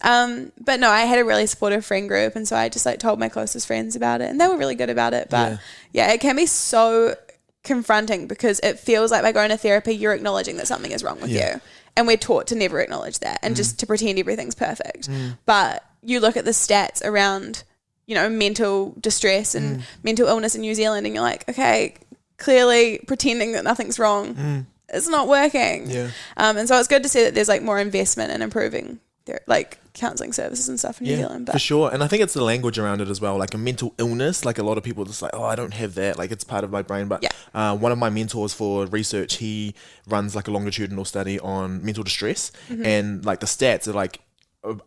no, I had a really supportive friend group, and so I just like told my closest friends about it, and they were really good about it. But yeah, it can be so confronting because it feels like by going to therapy, you're acknowledging that something is wrong with you, and we're taught to never acknowledge that and just to pretend everything's perfect. But you look at the stats around, you know, mental distress and mental illness in New Zealand, and you're like, okay, clearly pretending that nothing's wrong. It's not working. Yeah. And so it's good to see that there's like more investment in improving their like counselling services and stuff in New Zealand. But for sure. And I think it's the language around it as well. Like a mental illness, like a lot of people just like, oh, I don't have that. Like it's part of my brain. But one of my mentors for research, he runs like a longitudinal study on mental distress. And like the stats are like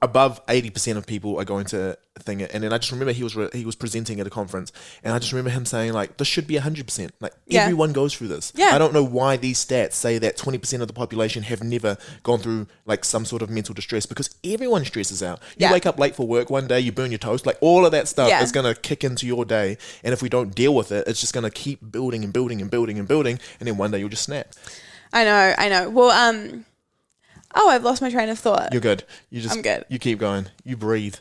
above 80% of people are going to think it. And then I just remember he was presenting at a conference, and I just remember him saying like, this should be 100%. Like everyone goes through this. I don't know why these stats say that 20% of the population have never gone through like some sort of mental distress, because everyone stresses out. You wake up late for work one day, you burn your toast, like all of that stuff is going to kick into your day. And if we don't deal with it, it's just going to keep building and building and building and building. And then one day you'll just snap. I know. Well, oh, I've lost my train of thought. You're good. I'm good. You keep going. You breathe.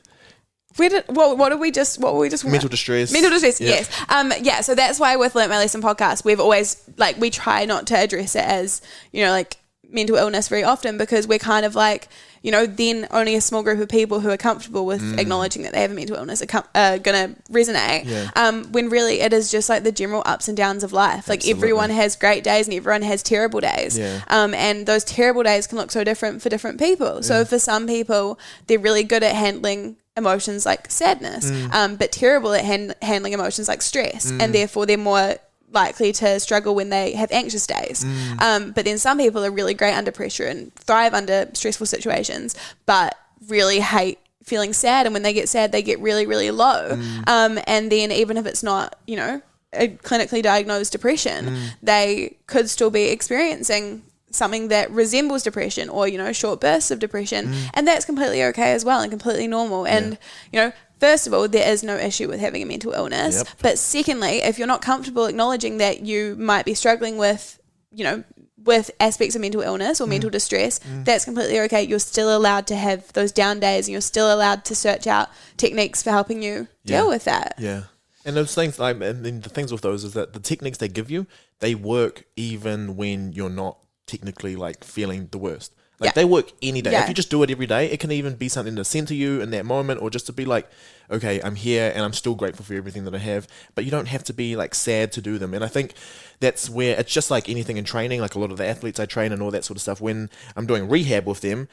What were we just mental distress. Yes. So that's why with Learnt My Lesson podcast, we've always like, we try not to address it as, you know, like mental illness very often, because we're kind of like, you know, then only a small group of people who are comfortable with acknowledging that they have a mental illness are going to resonate. When really it is just like the general ups and downs of life. Like everyone has great days and everyone has terrible days. And those terrible days can look so different for different people. So for some people, they're really good at handling emotions like sadness, but terrible at handling emotions like stress. And therefore they're more likely to struggle when they have anxious days. But then some people are really great under pressure and thrive under stressful situations, but really hate feeling sad. And when they get sad, they get really, really low. And then even if it's not, you know, a clinically diagnosed depression, they could still be experiencing something that resembles depression, or, you know, short bursts of depression. And that's completely okay as well and completely normal. And, you know, first of all, there is no issue with having a mental illness. But secondly, if you're not comfortable acknowledging that you might be struggling with, you know, with aspects of mental illness or mental distress, that's completely okay. You're still allowed to have those down days, and you're still allowed to search out techniques for helping you deal with that. Yeah. And those things, and the things with those is that the techniques they give you, they work even when you're not technically like feeling the worst. Like they work any day. If you just do it every day, it can even be something to center you in that moment, or just to be like, okay, I'm here and I'm still grateful for everything that I have. But you don't have to be like sad to do them. And I think that's where it's just like anything in training, like a lot of the athletes I train and all that sort of stuff, when I'm doing rehab with them,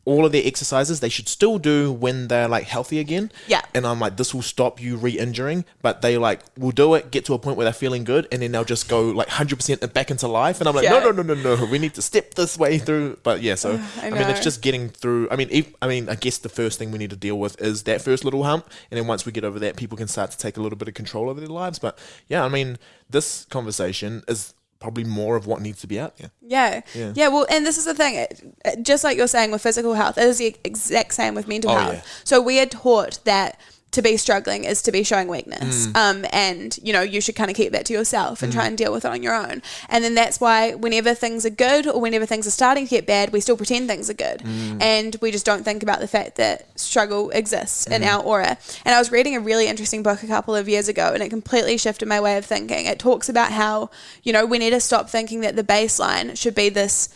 all of their exercises they should still do when they're like healthy again. And I'm like, this will stop you re-injuring, but they like will do it, get to a point where they're feeling good, and then they'll just go like 100% back into life. And I'm like, no, we need to step this way through. But yeah, so I mean, it's just getting through. I mean, I guess the first thing we need to deal with is that first little hump, and then once we get over that, people can start to take a little bit of control over their lives. But yeah, I mean, this conversation is probably more of what needs to be out there. Yeah, well, and this is the thing, just like you're saying with physical health, it is the exact same with mental health. So we are taught that to be struggling is to be showing weakness. And, you know, you should kind of keep that to yourself and try and deal with it on your own. And then that's why whenever things are good or whenever things are starting to get bad, we still pretend things are good. And we just don't think about the fact that struggle exists in our aura. And I was reading a really interesting book a couple of years ago, and it completely shifted my way of thinking. It talks about how, you know, we need to stop thinking that the baseline should be this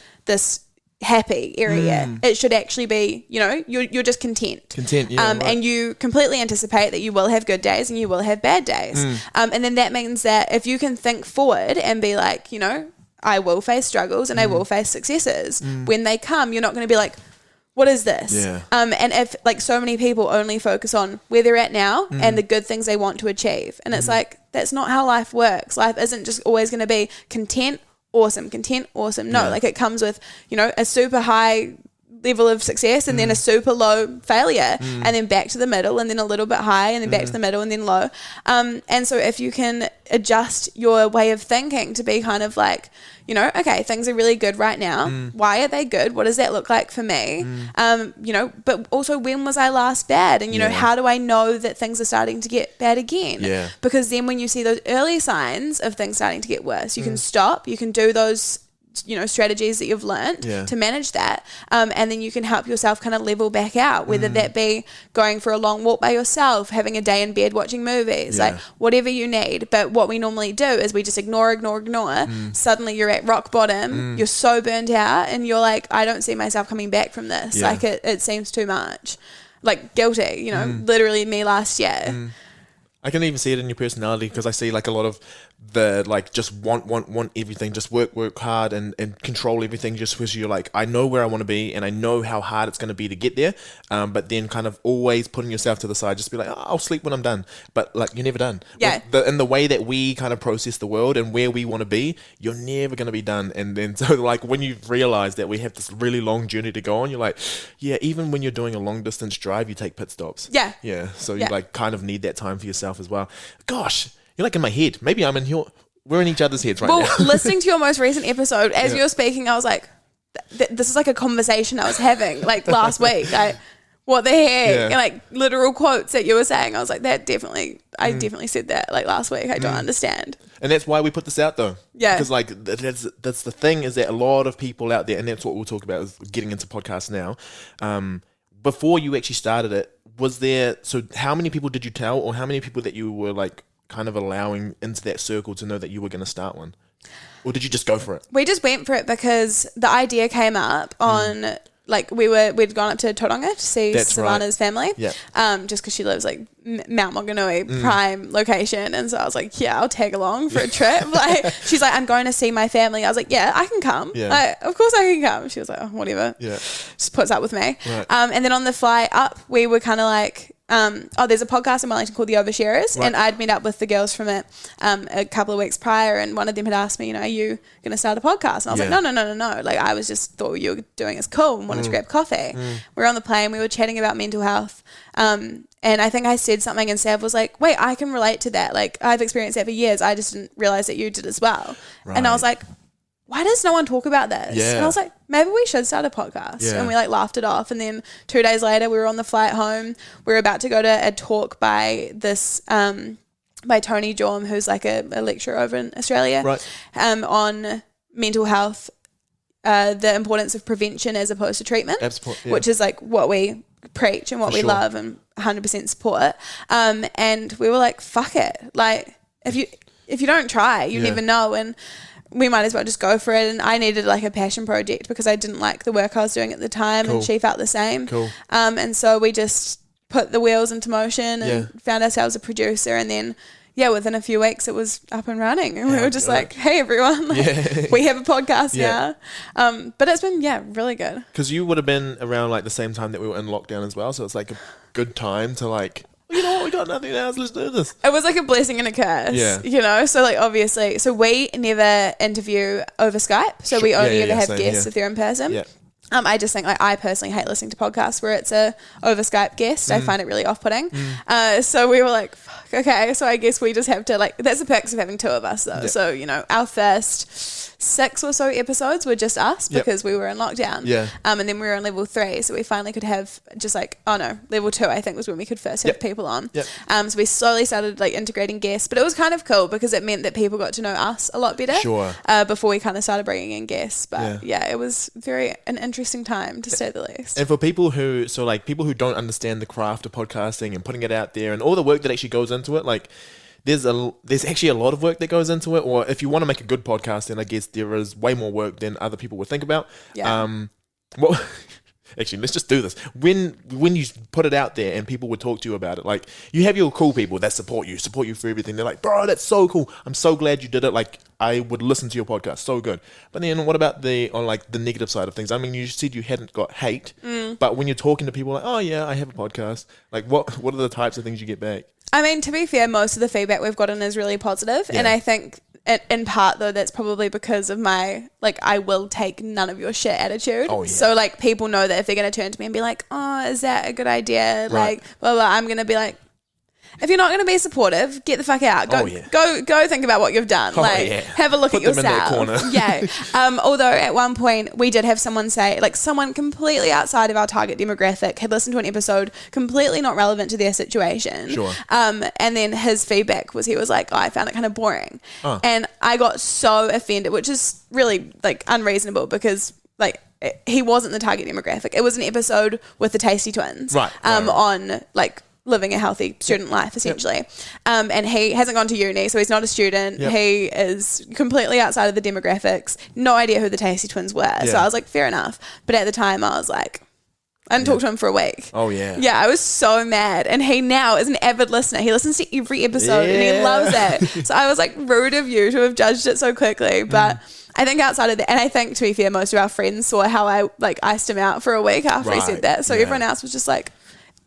happy area. It should actually be, you know, you're just content. Right. And you completely anticipate that you will have good days and you will have bad days. And then that means that if you can think forward and be like, you know, I will face struggles and I will face successes. When they come, you're not going to be like, what is this? And if like so many people only focus on where they're at now and the good things they want to achieve, and it's like, that's not how life works. Life isn't just always going to be content, awesome. No, like it comes with, you know, a super high level of success and then a super low failure and then back to the middle and then a little bit high and then back to the middle and then low. And so if you can adjust your way of thinking to be kind of like, you know, okay, things are really good right now. Why are they good? What does that look like for me? You know, but also when was I last bad? And, you know, how do I know that things are starting to get bad again? Because then when you see those early signs of things starting to get worse, you can stop, you can do those, you know, strategies that you've learned to manage that. And then you can help yourself kind of level back out, whether that be going for a long walk by yourself, having a day in bed watching movies, like whatever you need. But what we normally do is we just ignore. Suddenly you're at rock bottom, you're so burnt out and you're like, I don't see myself coming back from this. Like it seems too much. Like guilty, you know, literally me last year. I can even see it in your personality because I see like a lot of the like just want everything, just work hard and control everything just because you're like, I know where I want to be and I know how hard it's going to be to get there, but then kind of always putting yourself to the side, just be like, oh, I'll sleep when I'm done, but like you're never done. In the way that we kind of process the world and where we want to be, you're never going to be done. And then so like when you realize that we have this really long journey to go on, you're like, yeah, even when you're doing a long distance drive, you take pit stops. So you like kind of need that time for yourself as well. Gosh, you're like in my head. Maybe I'm in here. We're in each other's heads right now. Listening to your most recent episode, as you were speaking, I was like, this is like a conversation I was having like last week. Like, what the heck? And like literal quotes that you were saying. I was like, I definitely said that like last week. I don't understand. And that's why we put this out though. Because like that's the thing is that a lot of people out there, and that's what we'll talk about is getting into podcasts now. Before you actually started it, so how many people did you tell, or how many people that you were like kind of allowing into that circle to know that you were going to start one? Or did you just go for it? We just went for it because the idea came up on like we'd gone up to Tauranga to see Savannah's family. Just because she lives like Mount Maunganui prime location, and so I was like, yeah, I'll tag along for a trip. Like she's like, I'm going to see my family. I was like, yeah, I can come. Like, of course I can come. She was like, oh, whatever. Just puts up with me. And then on the fly up, we were kind of like, there's a podcast in Wellington called The Oversharers, and I'd met up with the girls from it a couple of weeks prior, and one of them had asked me, you know, are you going to start a podcast? And I was like, no. Like I was just thought what you were doing is cool and wanted to grab coffee. We were on the plane, we were chatting about mental health, and I think I said something and Sav was like, wait, I can relate to that. Like I've experienced that for years. I just didn't realize that you did as well. And I was like, why does no one talk about this? And I was like, maybe we should start a podcast. And we like laughed it off. And then 2 days later, we were on the flight home. We were about to go to a talk by this, by Tony Jorm, who's like a lecturer over in Australia, on mental health, the importance of prevention as opposed to treatment, which is like what we preach and what we love and 100% support. And we were like, fuck it. Like if you don't try, you never know. And we might as well just go for it. And I needed like a passion project because I didn't like the work I was doing at the time, and she felt the same. And so we just put the wheels into motion and found ourselves a producer, and then within a few weeks it was up and running, and we were just like, hey everyone, we have a podcast now. But it's been really good, because you would have been around like the same time that we were in lockdown as well, so it's like a good time to like, you know what, we got nothing else, let's do this. It was like a blessing and a curse, you know. So like obviously, so we never interview over Skype, so we only ever have guests if they're in person. I just think like I personally hate listening to podcasts where it's a over Skype guest. I find it really off-putting. So we were like, fuck, okay, so I guess we just have to like, that's the perks of having two of us though. So, you know, our first 6 or so episodes were just us because we were in lockdown. Yeah. And then we were on level 3, so we finally could have just like, level 2 I think was when we could first have people on. Yep. So we slowly started like integrating guests, but it was kind of cool because it meant that people got to know us a lot better. Sure. Before we kind of started bringing in guests, but it was an interesting time to say the least. And for people who don't understand the craft of podcasting and putting it out there and all the work that actually goes into it, like there's actually a lot of work that goes into it. Or if you want to make a good podcast, then I guess there is way more work than other people would think about. Yeah. Well, actually, let's just do this. When you put it out there and people would talk to you about it, like you have your cool people that support you for everything. They're like, bro, that's so cool. I'm so glad you did it. Like I would listen to your podcast. So good. But then what about the negative side of things? I mean, you said you hadn't got hate, but when you're talking to people like, oh yeah, I have a podcast. Like what are the types of things you get back? I mean, to be fair, most of the feedback we've gotten is really positive. And I think in part though, that's probably because of my, like, I will take none of your shit attitude. Oh, yeah. So like people know that if they're going to turn to me and be like, oh, is that a good idea? Right. Like, blah, blah, I'm going to be like, if you're not going to be supportive, get the fuck out. Go think about what you've done. Have a look at yourself. Them in that corner. Although at one point we did have someone say, like someone completely outside of our target demographic had listened to an episode completely not relevant to their situation. Sure. And then his feedback was, he was like, oh, I found it kind of boring. And I got so offended, which is really like unreasonable because like he wasn't the target demographic. It was an episode with the Tasty Twins. Right. On like living a healthy student life essentially. And he hasn't gone to uni, so he's not a student. He is completely outside of the demographics, no idea who the Tasty Twins were. So I was like, fair enough. But at the time I was like, I didn't talk to him for a week. Oh yeah. Yeah, I was so mad. And he now is an avid listener. He listens to every episode and he loves it. So I was like, rude of you to have judged it so quickly. But I think outside of that, and I think to be fair, most of our friends saw how I like iced him out for a week after he said that. So everyone else was just like,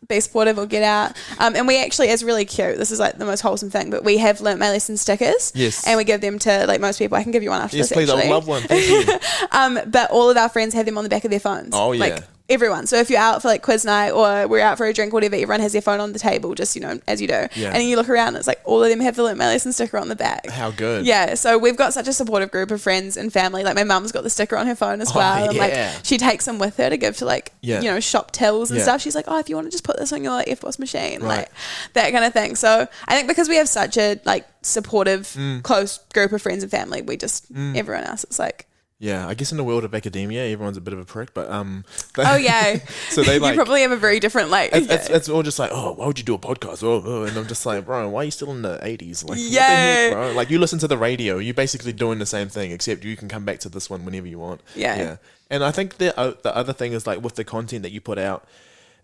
be supportive or get out. And we actually, it's really cute. This is like the most wholesome thing, but we have learnt my lesson stickers. Yes. And we give them to like most people. I can give you one after this. Yes, please. Actually. I love one. Thank you. But all of our friends have them on the back of their phones. Oh, yeah. Like everyone. So if you're out for like quiz night or we're out for a drink, whatever, everyone has their phone on the table, just, you know, as you do. Yeah. And then you look around, it's like all of them have the Learnt My Lesson sticker on the back. How good. Yeah. So we've got such a supportive group of friends and family. Like my mum's got the sticker on her phone as well. And like she takes them with her to give to like, you know, shop tills and stuff. She's like, oh, if you want to just put this on your FBOSS machine, like that kind of thing. So I think because we have such a like supportive, close group of friends and family, we just, everyone else, it's like, yeah, I guess in the world of academia, everyone's a bit of a prick, but oh yeah, so they like you probably have a very different like. It's all just like, oh, why would you do a podcast? And I'm just like, bro, why are you still in the 80s? Like, what the heck, bro? Like you listen to the radio, you're basically doing the same thing, except you can come back to this one whenever you want. Yeah. And I think the other thing is like with the content that you put out,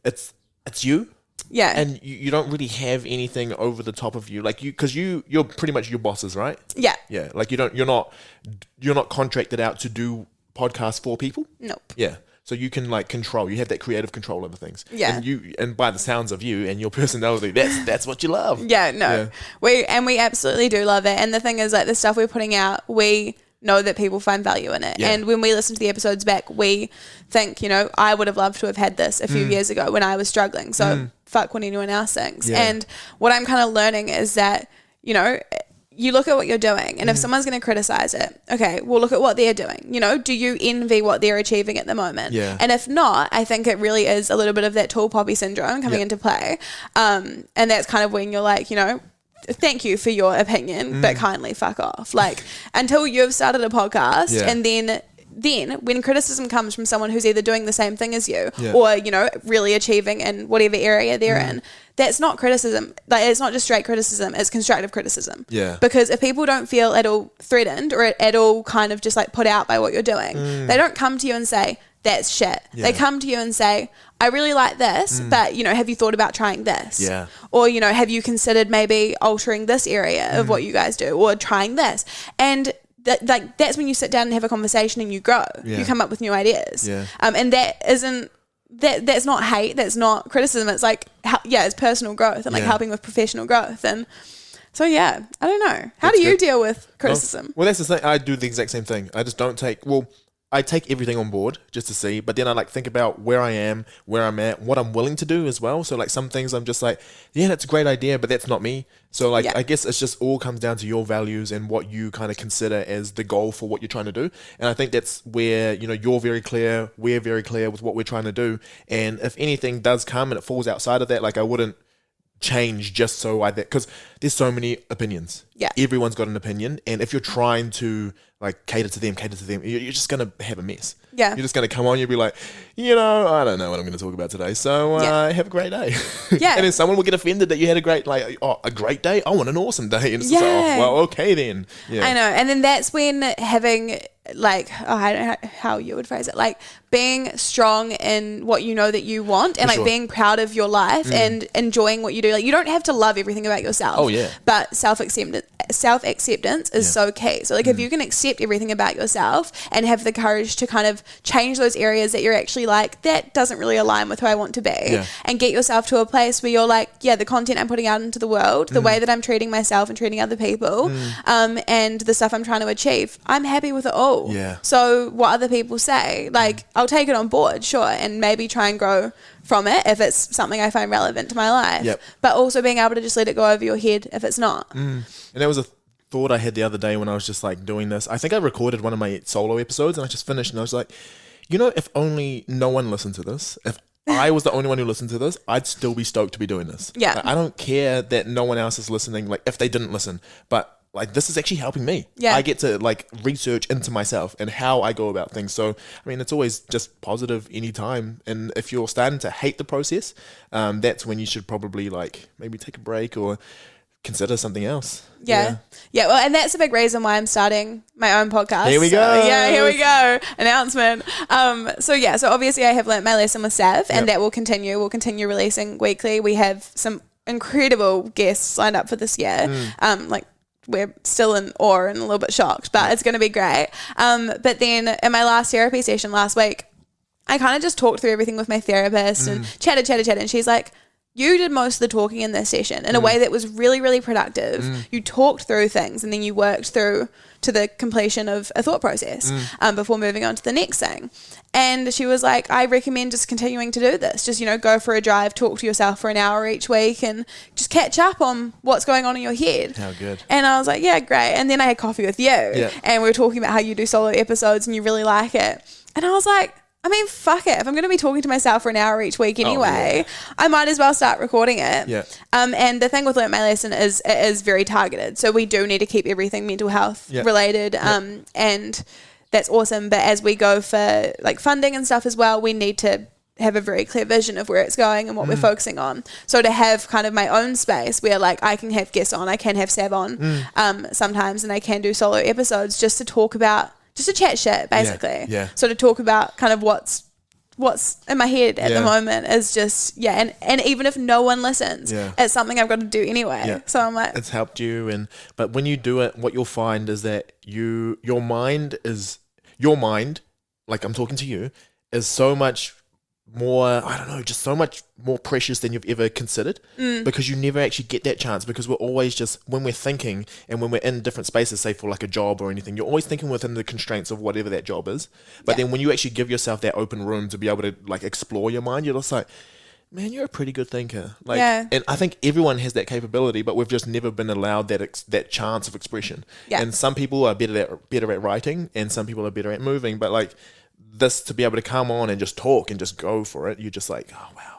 it's you. Yeah. And you don't really have anything over the top of you. Like because you're pretty much your bosses, right? Yeah. Yeah. Like you're not contracted out to do podcasts for people. Nope. Yeah. So you can like control, you have that creative control over things. Yeah. And by the sounds of you and your personality, that's what you love. Yeah, no. Yeah. We absolutely do love it. And the thing is like the stuff we're putting out, we know that people find value in it. Yeah. And when we listen to the episodes back, we think, you know, I would have loved to have had this a few years ago when I was struggling. So fuck what anyone else thinks. Yeah. And what I'm kind of learning is that, you know, you look at what you're doing and if someone's going to criticize it, okay, well look at what they're doing. You know, do you envy what they're achieving at the moment? Yeah. And if not, I think it really is a little bit of that tall poppy syndrome coming into play. And that's kind of when you're like, you know, thank you for your opinion, but kindly fuck off. Like until you've started a podcast and then when criticism comes from someone who's either doing the same thing as you or, you know, really achieving in whatever area they're in, that's not criticism. Like it's not just straight criticism, it's constructive criticism. Yeah. Because if people don't feel at all threatened or at all kind of just like put out by what you're doing, they don't come to you and say, that's shit. Yeah. They come to you and say, I really like this, but, you know, have you thought about trying this? Yeah. Or, you know, have you considered maybe altering this area of what you guys do or trying this? And that's when you sit down and have a conversation and you grow. Yeah. You come up with new ideas. Yeah. And that's not hate. That's not criticism. It's like, it's personal growth and like helping with professional growth. And so, yeah, I don't know. How do you deal with criticism? Well, that's the thing. I do the exact same thing. I just don't take, I take everything on board just to see, but then I like think about where I am, where I'm at, what I'm willing to do as well. So like some things I'm just like, yeah, that's a great idea, but that's not me. So like, I guess it's just all comes down to your values and what you kind of consider as the goal for what you're trying to do. And I think that's where, you know, you're very clear, we're very clear with what we're trying to do. And if anything does come and it falls outside of that, like I wouldn't change just so because there's so many opinions. Yeah. Everyone's got an opinion. And if you're trying to like cater to them, you're just going to have a mess. Yeah. You're just going to come on, you'll be like, you know, I don't know what I'm going to talk about today. So have a great day. Yeah. And then someone will get offended that you had a great day. I want an awesome day. And it's just like, well, okay then. Yeah. I know. And then that's when having like, I don't know how you would phrase it, like being strong in what you know that you want and like being proud of your life and enjoying what you do. Like you don't have to love everything about yourself. Oh yeah. But self-acceptance is so key. So like if you can accept everything about yourself and have the courage to kind of change those areas that you're actually like, that doesn't really align with who I want to be, and get yourself to a place where you're like, yeah, the content I'm putting out into the world, the way that I'm treating myself and treating other people, and the stuff I'm trying to achieve, I'm happy with it all. Yeah. So what other people say, like I'll take it on board, sure, and maybe try and grow from it if it's something I find relevant to my life. Yep. But also being able to just let it go over your head if it's not. And that was a thought I had the other day when I was just like doing this. I think I recorded one of my solo episodes and I just finished and I was like, you know, if only no one listened to this, if I was the only one who listened to this, I'd still be stoked to be doing this. Yeah. Like, I don't care that no one else is listening, like if they didn't listen, but like this is actually helping me. Yeah. I get to like research into myself and how I go about things. So, I mean, it's always just positive anytime. And if you're starting to hate the process, that's when you should probably like maybe take a break or consider something else. Yeah. Well, and that's a big reason why I'm starting my own podcast. Here we go. Here we go. Announcement. So obviously I have learnt my lesson with Sav, and that will continue. We'll continue releasing weekly. We have some incredible guests lined up for this year. We're still in awe and a little bit shocked, but it's going to be great. But then in my last therapy session last week, I kind of just talked through everything with my therapist and chatted. And she's like, you did most of the talking in this session in a way that was really, really productive. You talked through things and then you worked through to the completion of a thought process before moving on to the next thing. And she was like, I recommend just continuing to do this. Just, you know, go for a drive, talk to yourself for an hour each week and just catch up on what's going on in your head. How good. And I was like, yeah, great. And then I had coffee with you and we were talking about how you do solo episodes and you really like it. And I was like, I mean, fuck it. If I'm going to be talking to myself for an hour each week anyway, I might as well start recording it. Yeah. And the thing with Learn My Lesson is it is very targeted. So we do need to keep everything mental health related. And that's awesome. But as we go for like funding and stuff as well, we need to have a very clear vision of where it's going and what we're focusing on. So to have kind of my own space where like I can have guests on, I can have Sav on sometimes, and I can do solo episodes just to talk about, just to chat shit basically. Yeah. So to talk about kind of what's in my head at the moment is just, and even if no one listens, it's something I've got to do anyway. Yeah. So I'm like, it's helped you. But when you do it, what you'll find is that your mind, like I'm talking to you, is so much more, I don't know, just so much more precious than you've ever considered, because you never actually get that chance, because we're always just, when we're thinking and when we're in different spaces, say for like a job or anything, you're always thinking within the constraints of whatever that job is. But then when you actually give yourself that open room to be able to like explore your mind, you're just like, man, you're a pretty good thinker. Like, and I think everyone has that capability, but we've just never been allowed that chance of expression. Yeah. And some people are better at writing, and some people are better at moving. But like this, to be able to come on and just talk and just go for it, you're just like, oh wow.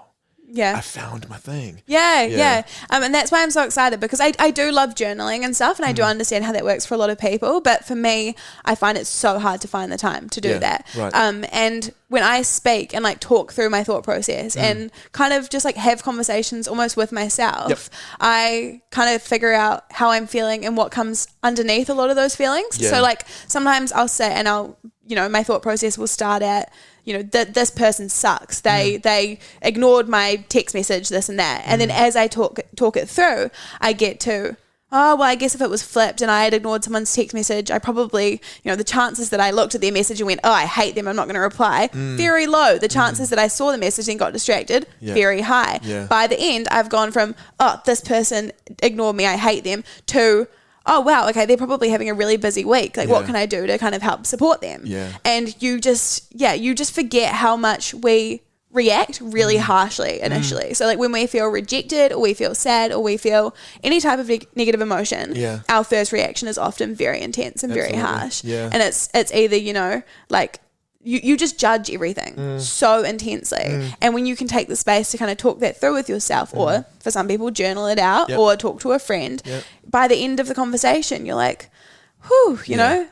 Yeah. I found my thing. Yeah. And that's why I'm so excited, because I do love journaling and stuff, and I do understand how that works for a lot of people. But for me, I find it so hard to find the time to do that. Right. And when I speak and like talk through my thought process and kind of just like have conversations almost with myself, I kind of figure out how I'm feeling and what comes underneath a lot of those feelings. So like sometimes I'll sit and I'll, you know, my thought process will start at, you know, this person sucks. They ignored my text message, this and that. And then as I talk it through, I get to, oh, well, I guess if it was flipped and I had ignored someone's text message, I probably, you know, the chances that I looked at their message and went, oh, I hate them, I'm not going to reply, very low. The chances that I saw the message and got distracted, very high. By the end, I've gone from, oh, this person ignored me, I hate them, to, oh wow, okay, they're probably having a really busy week. Like, what can I do to kind of help support them? Yeah. And you just forget how much we react really harshly initially. So like when we feel rejected or we feel sad or we feel any type of negative emotion, our first reaction is often very intense and very harsh. Yeah. And it's either, you know, like you just judge everything so intensely. And when you can take the space to kind of talk that through with yourself, or for some people journal it out, or talk to a friend, by the end of the conversation you're like, whew, you know,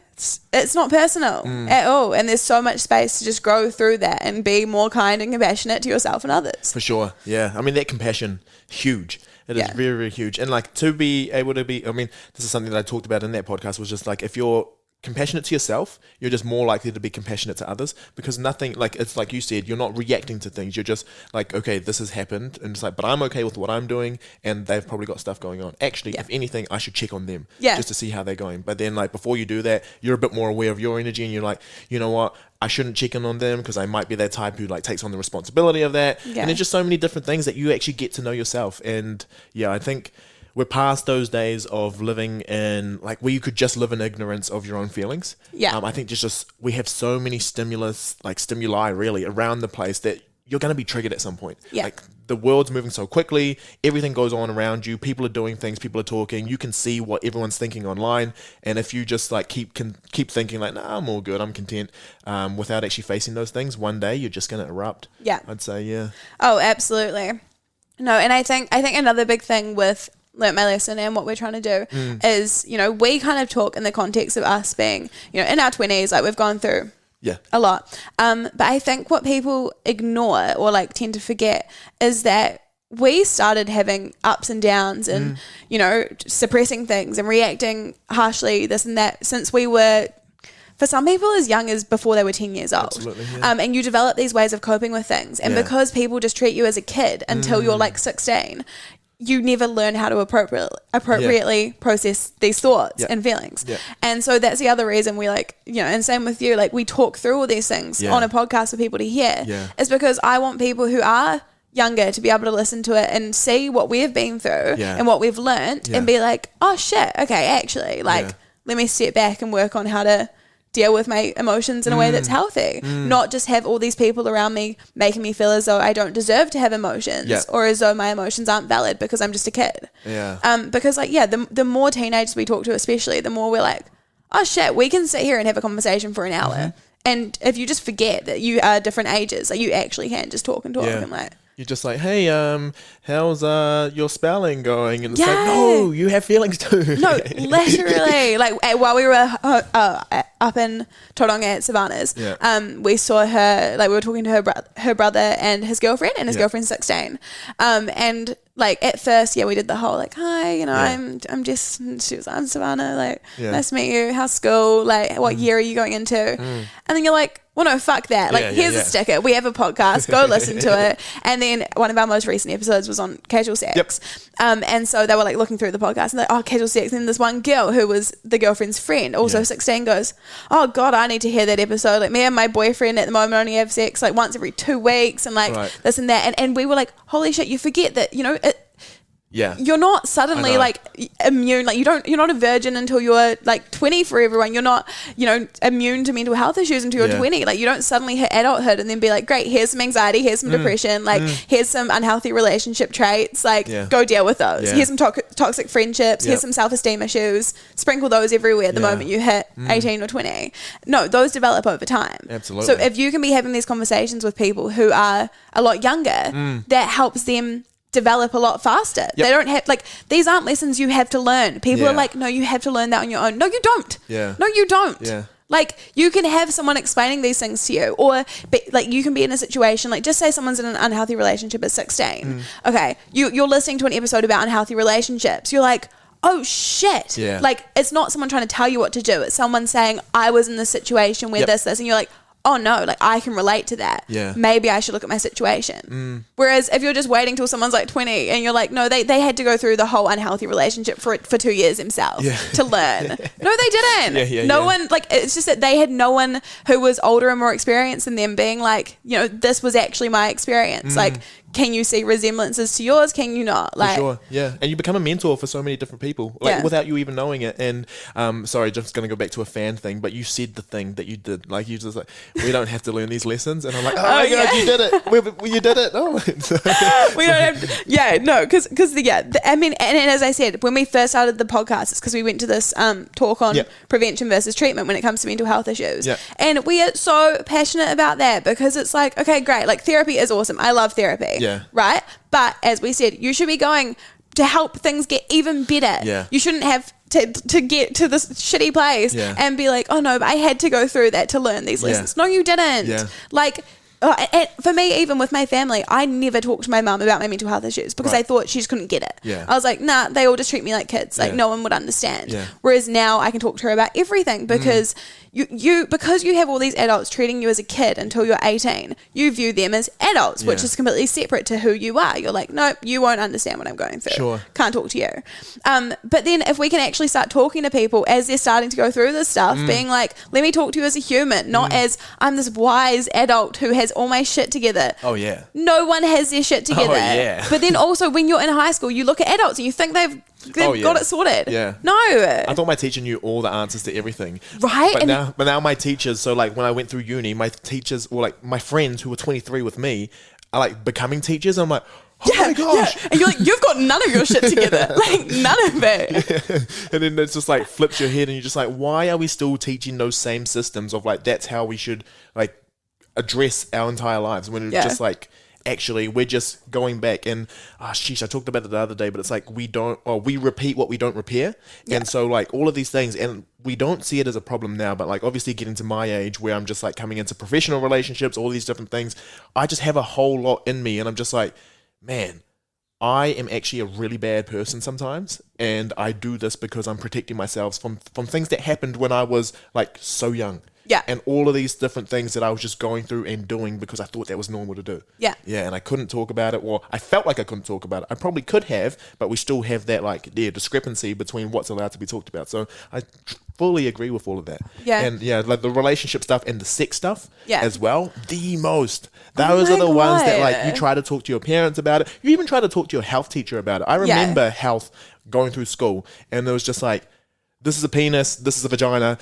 it's not personal at all, and there's so much space to just grow through that and be more kind and compassionate to yourself and others. For sure. Yeah, I mean, that compassion, huge. It is very, very huge. And like to be able to be, I mean, this is something that I talked about in that podcast, was just like, if you're compassionate to yourself, you're just more likely to be compassionate to others, because nothing, like, it's like you said, you're not reacting to things, you're just like, okay, this has happened, and it's like, but I'm okay with what I'm doing, and they've probably got stuff going on. Actually, if anything, I should check on them just to see how they're going. But then, like, before you do that, you're a bit more aware of your energy, and you're like, you know what, I shouldn't check in on them because I might be that type who like takes on the responsibility of that. And there's just so many different things that you actually get to know yourself. And I think we're past those days of living in, like, where you could just live in ignorance of your own feelings. I think just we have so many stimuli really around the place that you're going to be triggered at some point. Like, the world's moving so quickly, everything goes on around you, people are doing things, people are talking, you can see what everyone's thinking online, and if you just like keep thinking like, nah, I'm all good, I'm content, without actually facing those things, one day you're just going to erupt. I'd say. Oh, absolutely. No, and I think another big thing with Learnt My Lesson and what we're trying to do is, you know, we kind of talk in the context of us being, you know, in our 20s, like we've gone through a lot. But I think what people ignore or like tend to forget is that we started having ups and downs and, you know, suppressing things and reacting harshly, this and that, since we were, for some people, as young as before they were 10 years old. Absolutely, yeah. And you develop these ways of coping with things. And because people just treat you as a kid until you're like 16, you never learn how to appropriately process these thoughts and feelings. And so that's the other reason we like, you know, and same with you, like we talk through all these things on a podcast for people to hear. Is because I want people who are younger to be able to listen to it and see what we've been through and what we've learned and be like, oh shit, okay, actually, like let me step back and work on how to deal with my emotions in a way that's healthy, not just have all these people around me making me feel as though I don't deserve to have emotions or as though my emotions aren't valid because I'm just a kid. Because like, the more teenagers we talk to, especially, the more we're like, oh shit, we can sit here and have a conversation for an hour. And if you just forget that you are different ages, like you actually can just talk and and like, you're just like, hey, how's your spelling going? And it's like, no, you have feelings too. No, literally. Like while we were up in Tauranga at Savannah's, we saw her, like we were talking to her brother and his girlfriend, and his girlfriend's 16. And like at first, we did the whole like, hi, you know, I'm Jess. She was like, I'm Savannah. Like, nice to meet you. How's school? Like, what year are you going into? And then you're like, well, no, fuck that. Like, here's a sticker. We have a podcast. Go listen to it. And then one of our most recent episodes was on casual sex. And so they were like looking through the podcast and like, oh, casual sex. And then this one girl who was the girlfriend's friend, also 16, goes, oh God, I need to hear that episode. Like, me and my boyfriend at the moment only have sex like once every 2 weeks and like this and that. And we were like, holy shit, you forget that, you know, you're not suddenly like immune. Like you're not a virgin until you're like 20 for everyone. You're not, you know, immune to mental health issues until you're 20. Like you don't suddenly hit adulthood and then be like, great, here's some anxiety, here's some depression, like here's some unhealthy relationship traits, like go deal with those. Here's some toxic friendships, here's some self-esteem issues, sprinkle those everywhere the moment you hit 18 or 20. No, those develop over time. Absolutely. So if you can be having these conversations with people who are a lot younger, that helps them develop a lot faster. They don't have, like, these aren't lessons you have to learn. People are like, no, you have to learn that on your own. No, you don't. No, you don't. Like, you can have someone explaining these things to you, or like you can be in a situation, like just say someone's in an unhealthy relationship at 16. Okay, you're listening to an episode about unhealthy relationships. You're like, oh shit. Like, it's not someone trying to tell you what to do. It's someone saying, I was in this situation where this, and you're like, oh no, like I can relate to that. Maybe I should look at my situation. Whereas if you're just waiting till someone's like 20 and you're like, no, they had to go through the whole unhealthy relationship for 2 years themselves to learn. No, they didn't. No one, like, it's just that they had no one who was older and more experienced than them being like, you know, this was actually my experience. Like, can you see resemblances to yours? Can you not? For sure, yeah. And you become a mentor for so many different people, without you even knowing it. And sorry, just going to go back to a fan thing, but you said the thing that you did. Like, you just like, we don't have to learn these lessons. And I'm like, oh my God, you did it. You did it. Oh. We don't have to, because I mean, and as I said, when we first started the podcast, it's because we went to this talk on prevention versus treatment when it comes to mental health issues. Yeah. And we are so passionate about that because it's like, okay, great. Like, therapy is awesome. I love therapy. Yeah. Right? But as we said, you should be going to help things get even better. Yeah. You shouldn't have to get to this shitty place and be like, oh no, but I had to go through that to learn these lessons. No, you didn't. Yeah. Like, and for me, even with my family, I never talked to my mum about my mental health issues because I thought she just couldn't get it. Yeah. I was like, nah, they all just treat me like kids. Like, no one would understand. Yeah. Whereas now I can talk to her about everything because because you have all these adults treating you as a kid until you're 18, you view them as adults, which is completely separate to who you are. You're like, nope, you won't understand what I'm going through. Sure. Can't talk to you. But then if we can actually start talking to people as they're starting to go through this stuff, being like, let me talk to you as a human, not as I'm this wise adult who has all my shit together. Oh, yeah. No one has their shit together. Oh, yeah. But then also when you're in high school, you look at adults and you think they've got it sorted. Yeah. No. I thought my teacher knew all the answers to everything. Right. But now my teachers, so like when I went through uni, my teachers, or like my friends who were 23 with me, are like becoming teachers. I'm like, oh my gosh. Yeah. And you're like, you've got none of your shit together. Like, none of it. Yeah. And then it's just like flips your head and you're just like, why are we still teaching those same systems of like, that's how we should like address our entire lives, when it's just like, actually we're just going back and I talked about it the other day, but it's like we repeat what we don't repair. And so like all of these things, and we don't see it as a problem now, but like obviously getting to my age where I'm just like coming into professional relationships, all these different things, I just have a whole lot in me and I'm just like, man, I am actually a really bad person sometimes, and I do this because I'm protecting myself from things that happened when I was like so young. Yeah. And all of these different things that I was just going through and doing because I thought that was normal to do. Yeah. Yeah, and I couldn't talk about it, or I felt like I couldn't talk about it. I probably could have, but we still have that like discrepancy between what's allowed to be talked about. So I fully agree with all of that. Yeah. And like the relationship stuff and the sex stuff as well, the most. Oh Those are the ones that like you try to talk to your parents about it. You even try to talk to your health teacher about it. I remember health going through school, and it was just like, this is a penis, this is a vagina,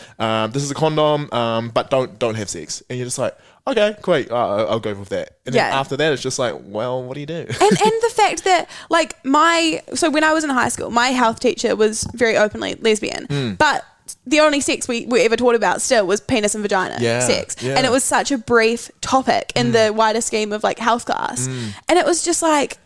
this is a condom, but don't have sex. And you're just like, okay, great, I'll go with that. And then after that, it's just like, well, what do you do? And the fact that like so when I was in high school, my health teacher was very openly lesbian, but the only sex we ever taught about still was penis and vagina sex. Yeah. And it was such a brief topic in the wider scheme of like health class. And it was just like,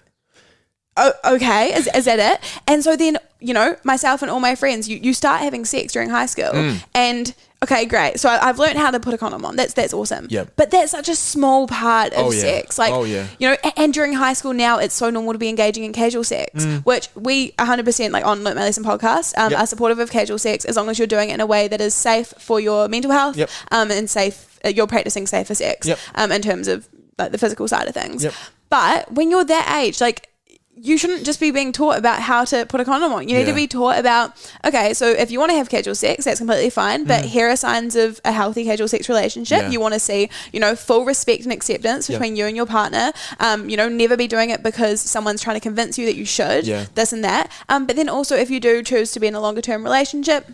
oh, okay, is that it? And so then, you know, myself and all my friends, you start having sex during high school and okay, great. So I've learned how to put a condom on. That's awesome. Yep. But that's such a small part of sex. Like, you know, and during high school now, it's so normal to be engaging in casual sex, which we 100% like on Learn My Lesson podcast are supportive of casual sex as long as you're doing it in a way that is safe for your mental health and safe. You're practicing safer sex in terms of like the physical side of things. But when you're that age, like, you shouldn't just be being taught about how to put a condom on. You need to be taught about, okay, so if you want to have casual sex, that's completely fine, but here are signs of a healthy casual sex relationship. You want to see, you know, full respect and acceptance between you and your partner. You know, never be doing it because someone's trying to convince you that you should, this and that. But then also if you do choose to be in a longer term relationship,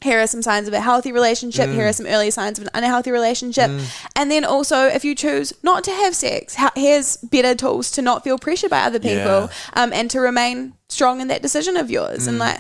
here are some signs of a healthy relationship. Here are some early signs of an unhealthy relationship. And then also, if you choose not to have sex, here's better tools to not feel pressured by other people and to remain strong in that decision of yours. And like,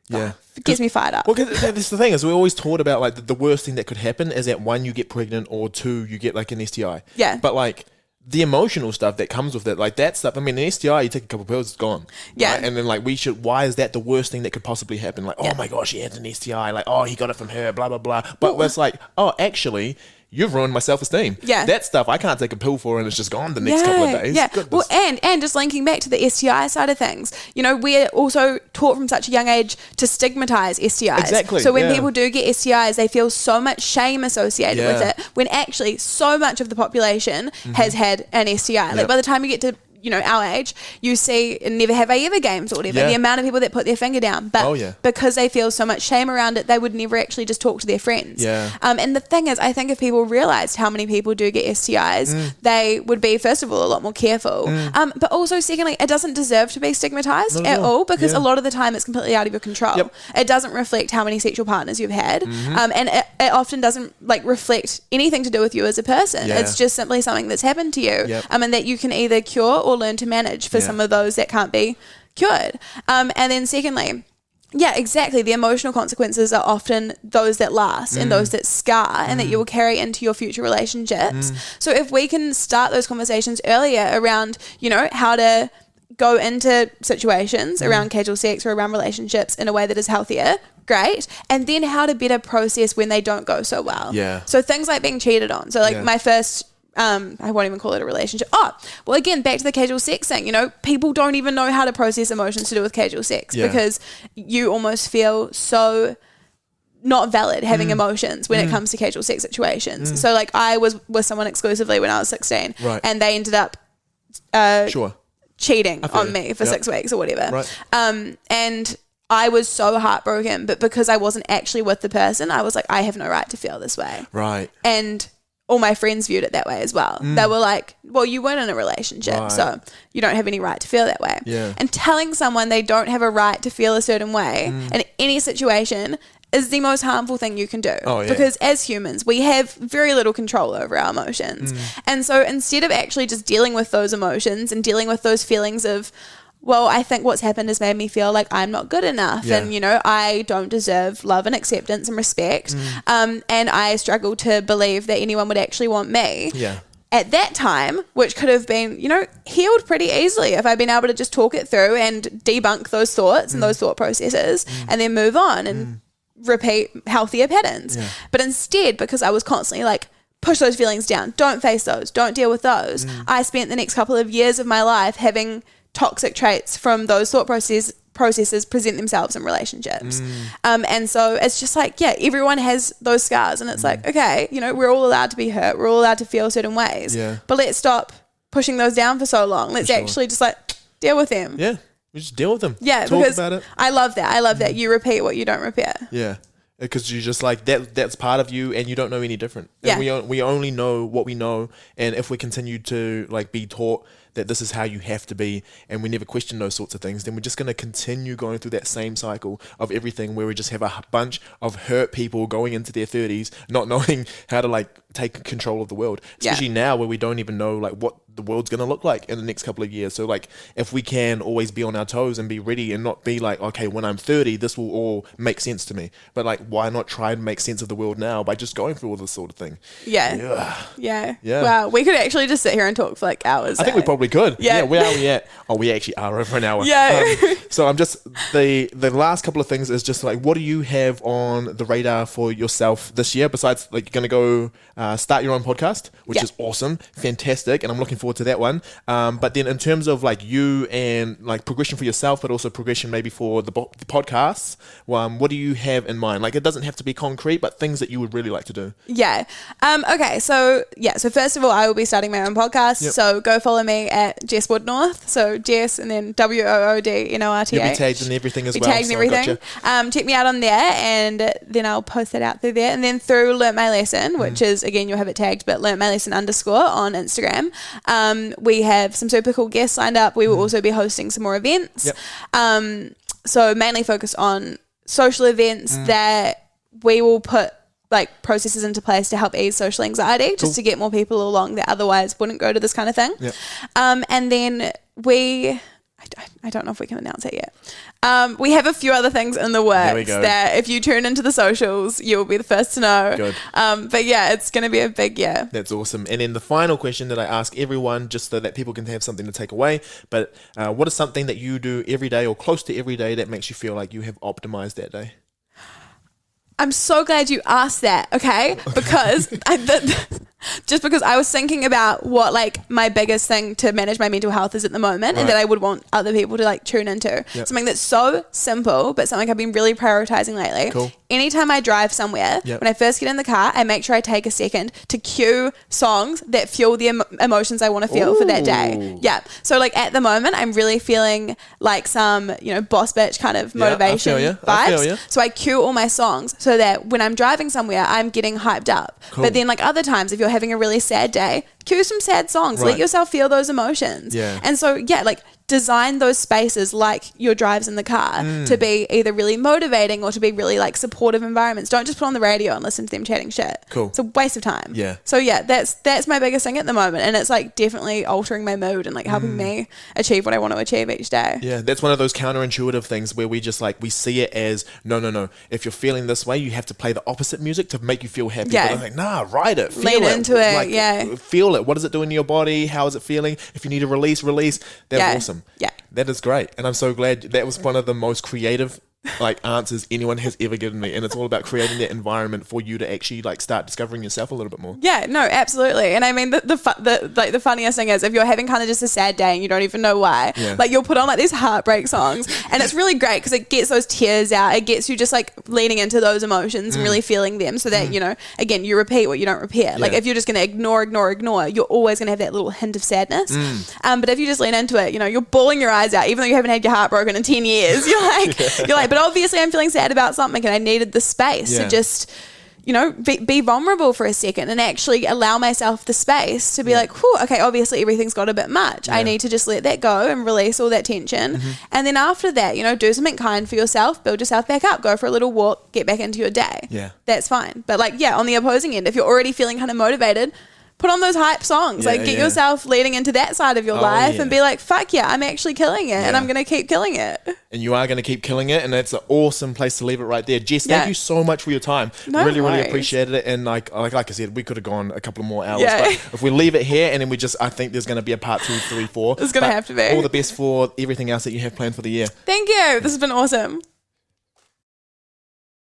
it gets me fired up. Well, that's the thing, is we always taught about like the worst thing that could happen is that 1, you get pregnant, or 2, you get like an STI. Yeah. But like, the emotional stuff that comes with it, like that stuff, I mean, an STI, you take a couple of pills, it's gone. Yeah. Right? And then like why is that the worst thing that could possibly happen? Like, oh my gosh, he had an STI, like, oh, he got it from her, blah, blah, blah. But it's like, oh, actually, you've ruined my self-esteem. Yeah. That stuff I can't take a pill for and it's just gone the next couple of days. Yeah. Goodness. Well, and just linking back to the STI side of things, you know, we're also taught from such a young age to stigmatize STIs. Exactly. So when people do get STIs, they feel so much shame associated with it, when actually so much of the population has had an STI. Like by the time you get to our age, you see Never Have I Ever games or whatever, the amount of people that put their finger down, but because they feel so much shame around it, they would never actually just talk to their friends. And the thing is, I think if people realized how many people do get STIs, they would be, first of all, a lot more careful, but also secondly, it doesn't deserve to be stigmatized at all, because a lot of the time it's completely out of your control. It doesn't reflect how many sexual partners you've had, and it often doesn't like reflect anything to do with you as a person. It's just simply something that's happened to you, and that you can either cure or learn to manage for some of those that can't be cured. And then secondly, exactly, the emotional consequences are often those that last and those that scar and that you will carry into your future relationships. So if we can start those conversations earlier around, how to go into situations around casual sex or around relationships in a way that is healthier, great. And then how to better process when they don't go so well. So things like being cheated on. So like my first I won't even call it a relationship. Again, back to the casual sex thing, people don't even know how to process emotions to do with casual sex because you almost feel so not valid having emotions when it comes to casual sex situations. So like I was with someone exclusively when I was 16 and they ended up cheating on me for 6 weeks or whatever. And I was so heartbroken, but because I wasn't actually with the person, I was like, I have no right to feel this way. And all my friends viewed it that way as well. They were like, well, you weren't in a relationship, so you don't have any right to feel that way. And telling someone they don't have a right to feel a certain way in any situation is the most harmful thing you can do. Because as humans, we have very little control over our emotions. And so instead of actually just dealing with those emotions and dealing with those feelings of, well, I think what's happened has made me feel like I'm not good enough and, I don't deserve love and acceptance and respect. And I struggle to believe that anyone would actually want me. At that time, which could have been, healed pretty easily if I'd been able to just talk it through and debunk those thoughts and those thought processes and then move on and repeat healthier patterns. But instead, because I was constantly like, push those feelings down, don't face those, don't deal with those, I spent the next couple of years of my life having toxic traits from those thought processes present themselves in relationships. And so it's just like, everyone has those scars, and it's like, okay, we're all allowed to be hurt, we're all allowed to feel certain ways, but let's stop pushing those down for so long. Let's actually just like deal with them. We just deal with them. Talk because about it. I love that you repeat what you don't repair. Because you just like that's part of you, and you don't know any different. And we only know what we know, and if we continue to like be taught that this is how you have to be, and we never question those sorts of things, then we're just going to continue going through that same cycle of everything, where we just have a bunch of hurt people going into their 30s not knowing how to like take control of the world, especially now where we don't even know like what the world's going to look like in the next couple of years. So like if we can always be on our toes and be ready and not be like, okay, when I'm 30 this will all make sense to me, but like why not try and make sense of the world now by just going through all this sort of thing. Wow, we could actually just sit here and talk for like hours. I think we probably could. Where are we at? We actually are over an hour. So I'm just the last couple of things is just like, what do you have on the radar for yourself this year, besides like you're going to go start your own podcast, which is awesome, fantastic, and I'm looking forward to that one. But then in terms of like you and like progression for yourself, but also progression maybe for the podcasts, what do you have in mind? Like it doesn't have to be concrete, but things that you would really like to do. Okay, so first of all, I will be starting my own podcast. So go follow me at Jess Woodnorth. So Jess and then WOODNORTH. You'll be tagged in everything as well. Tagged in everything. Check me out on there, and then I'll post that out through there. And then through Learnt My Lesson, which is, again, you'll have it tagged, but Learnt My Lesson _ on Instagram. We have some super cool guests lined up. We will also be hosting some more events. So mainly focus on social events that we will put like processes into place to help ease social anxiety, just to get more people along that otherwise wouldn't go to this kind of thing. And then I don't know if we can announce it yet. We have a few other things in the works that if you tune into the socials, you'll be the first to know. Good. But it's going to be a big year. That's awesome. And then the final question that I ask everyone, just so that people can have something to take away, but what is something that you do every day or close to every day that makes you feel like you have optimized that day? I'm so glad you asked that, okay? Because just because I was thinking about what like my biggest thing to manage my mental health is at the moment, and that I would want other people to like tune into. Something that's so simple, but something I've been really prioritizing lately anytime I drive somewhere, when I first get in the car, I make sure I take a second to cue songs that fuel the emotions I want to feel for that day. Yeah. So like at the moment, I'm really feeling like some, you know, boss bitch kind of motivation vibes. So I cue all my songs so that when I'm driving somewhere, I'm getting hyped up. Cool. But then like other times, if you're having a really sad day, cue some sad songs. Let yourself feel those emotions. Yeah. And so, yeah, like design those spaces like your drives in the car to be either really motivating or to be really like supportive environments. Don't just put on the radio and listen to them chatting shit. Cool. It's a waste of time. Yeah. So yeah, that's my biggest thing at the moment, and it's like definitely altering my mood and like helping me achieve what I want to achieve each day. Yeah, that's one of those counterintuitive things where we just like we see it as no. If you're feeling this way, you have to play the opposite music to make you feel happy. Yeah. But I'm like, nah, write it, lean into it. Like, yeah. Feel it. What does it do in your body? How is it feeling? If you need to release. That's awesome. Yeah. That is great. And I'm so glad that was one of the most creative like answers anyone has ever given me, and it's all about creating that environment for you to actually like start discovering yourself a little bit more. Yeah, no, absolutely. And I mean the funniest thing is if you're having kind of just a sad day and you don't even know why, like you'll put on like these heartbreak songs, and it's really great because it gets those tears out. It gets you just like leaning into those emotions and really feeling them, so that you know, again, you repeat what you don't repair. Like if you're just going to ignore, you're always going to have that little hint of sadness. But if you just lean into it, you know, you're bawling your eyes out even though you haven't had your heart broken in 10 years. You're like, but obviously I'm feeling sad about something and I needed the space to just, you know, be vulnerable for a second and actually allow myself the space to be like, whew, okay, obviously everything's got a bit much. I need to just let that go and release all that tension. And then after that, you know, do something kind for yourself, build yourself back up, go for a little walk, get back into your day. Yeah. That's fine. But like, on the opposing end, if you're already feeling kind of motivated, put on those hype songs, like get yourself leading into that side of your life and be like, fuck yeah, I'm actually killing it and I'm going to keep killing it. And you are going to keep killing it, and that's an awesome place to leave it right there. Jess, thank you so much for your time. Really appreciated it. And like I said, we could have gone a couple of more hours, but if we leave it here and then I think there's going to be a part 2, 3, 4. It's going to have to be. All the best for everything else that you have planned for the year. Thank you. This has been awesome.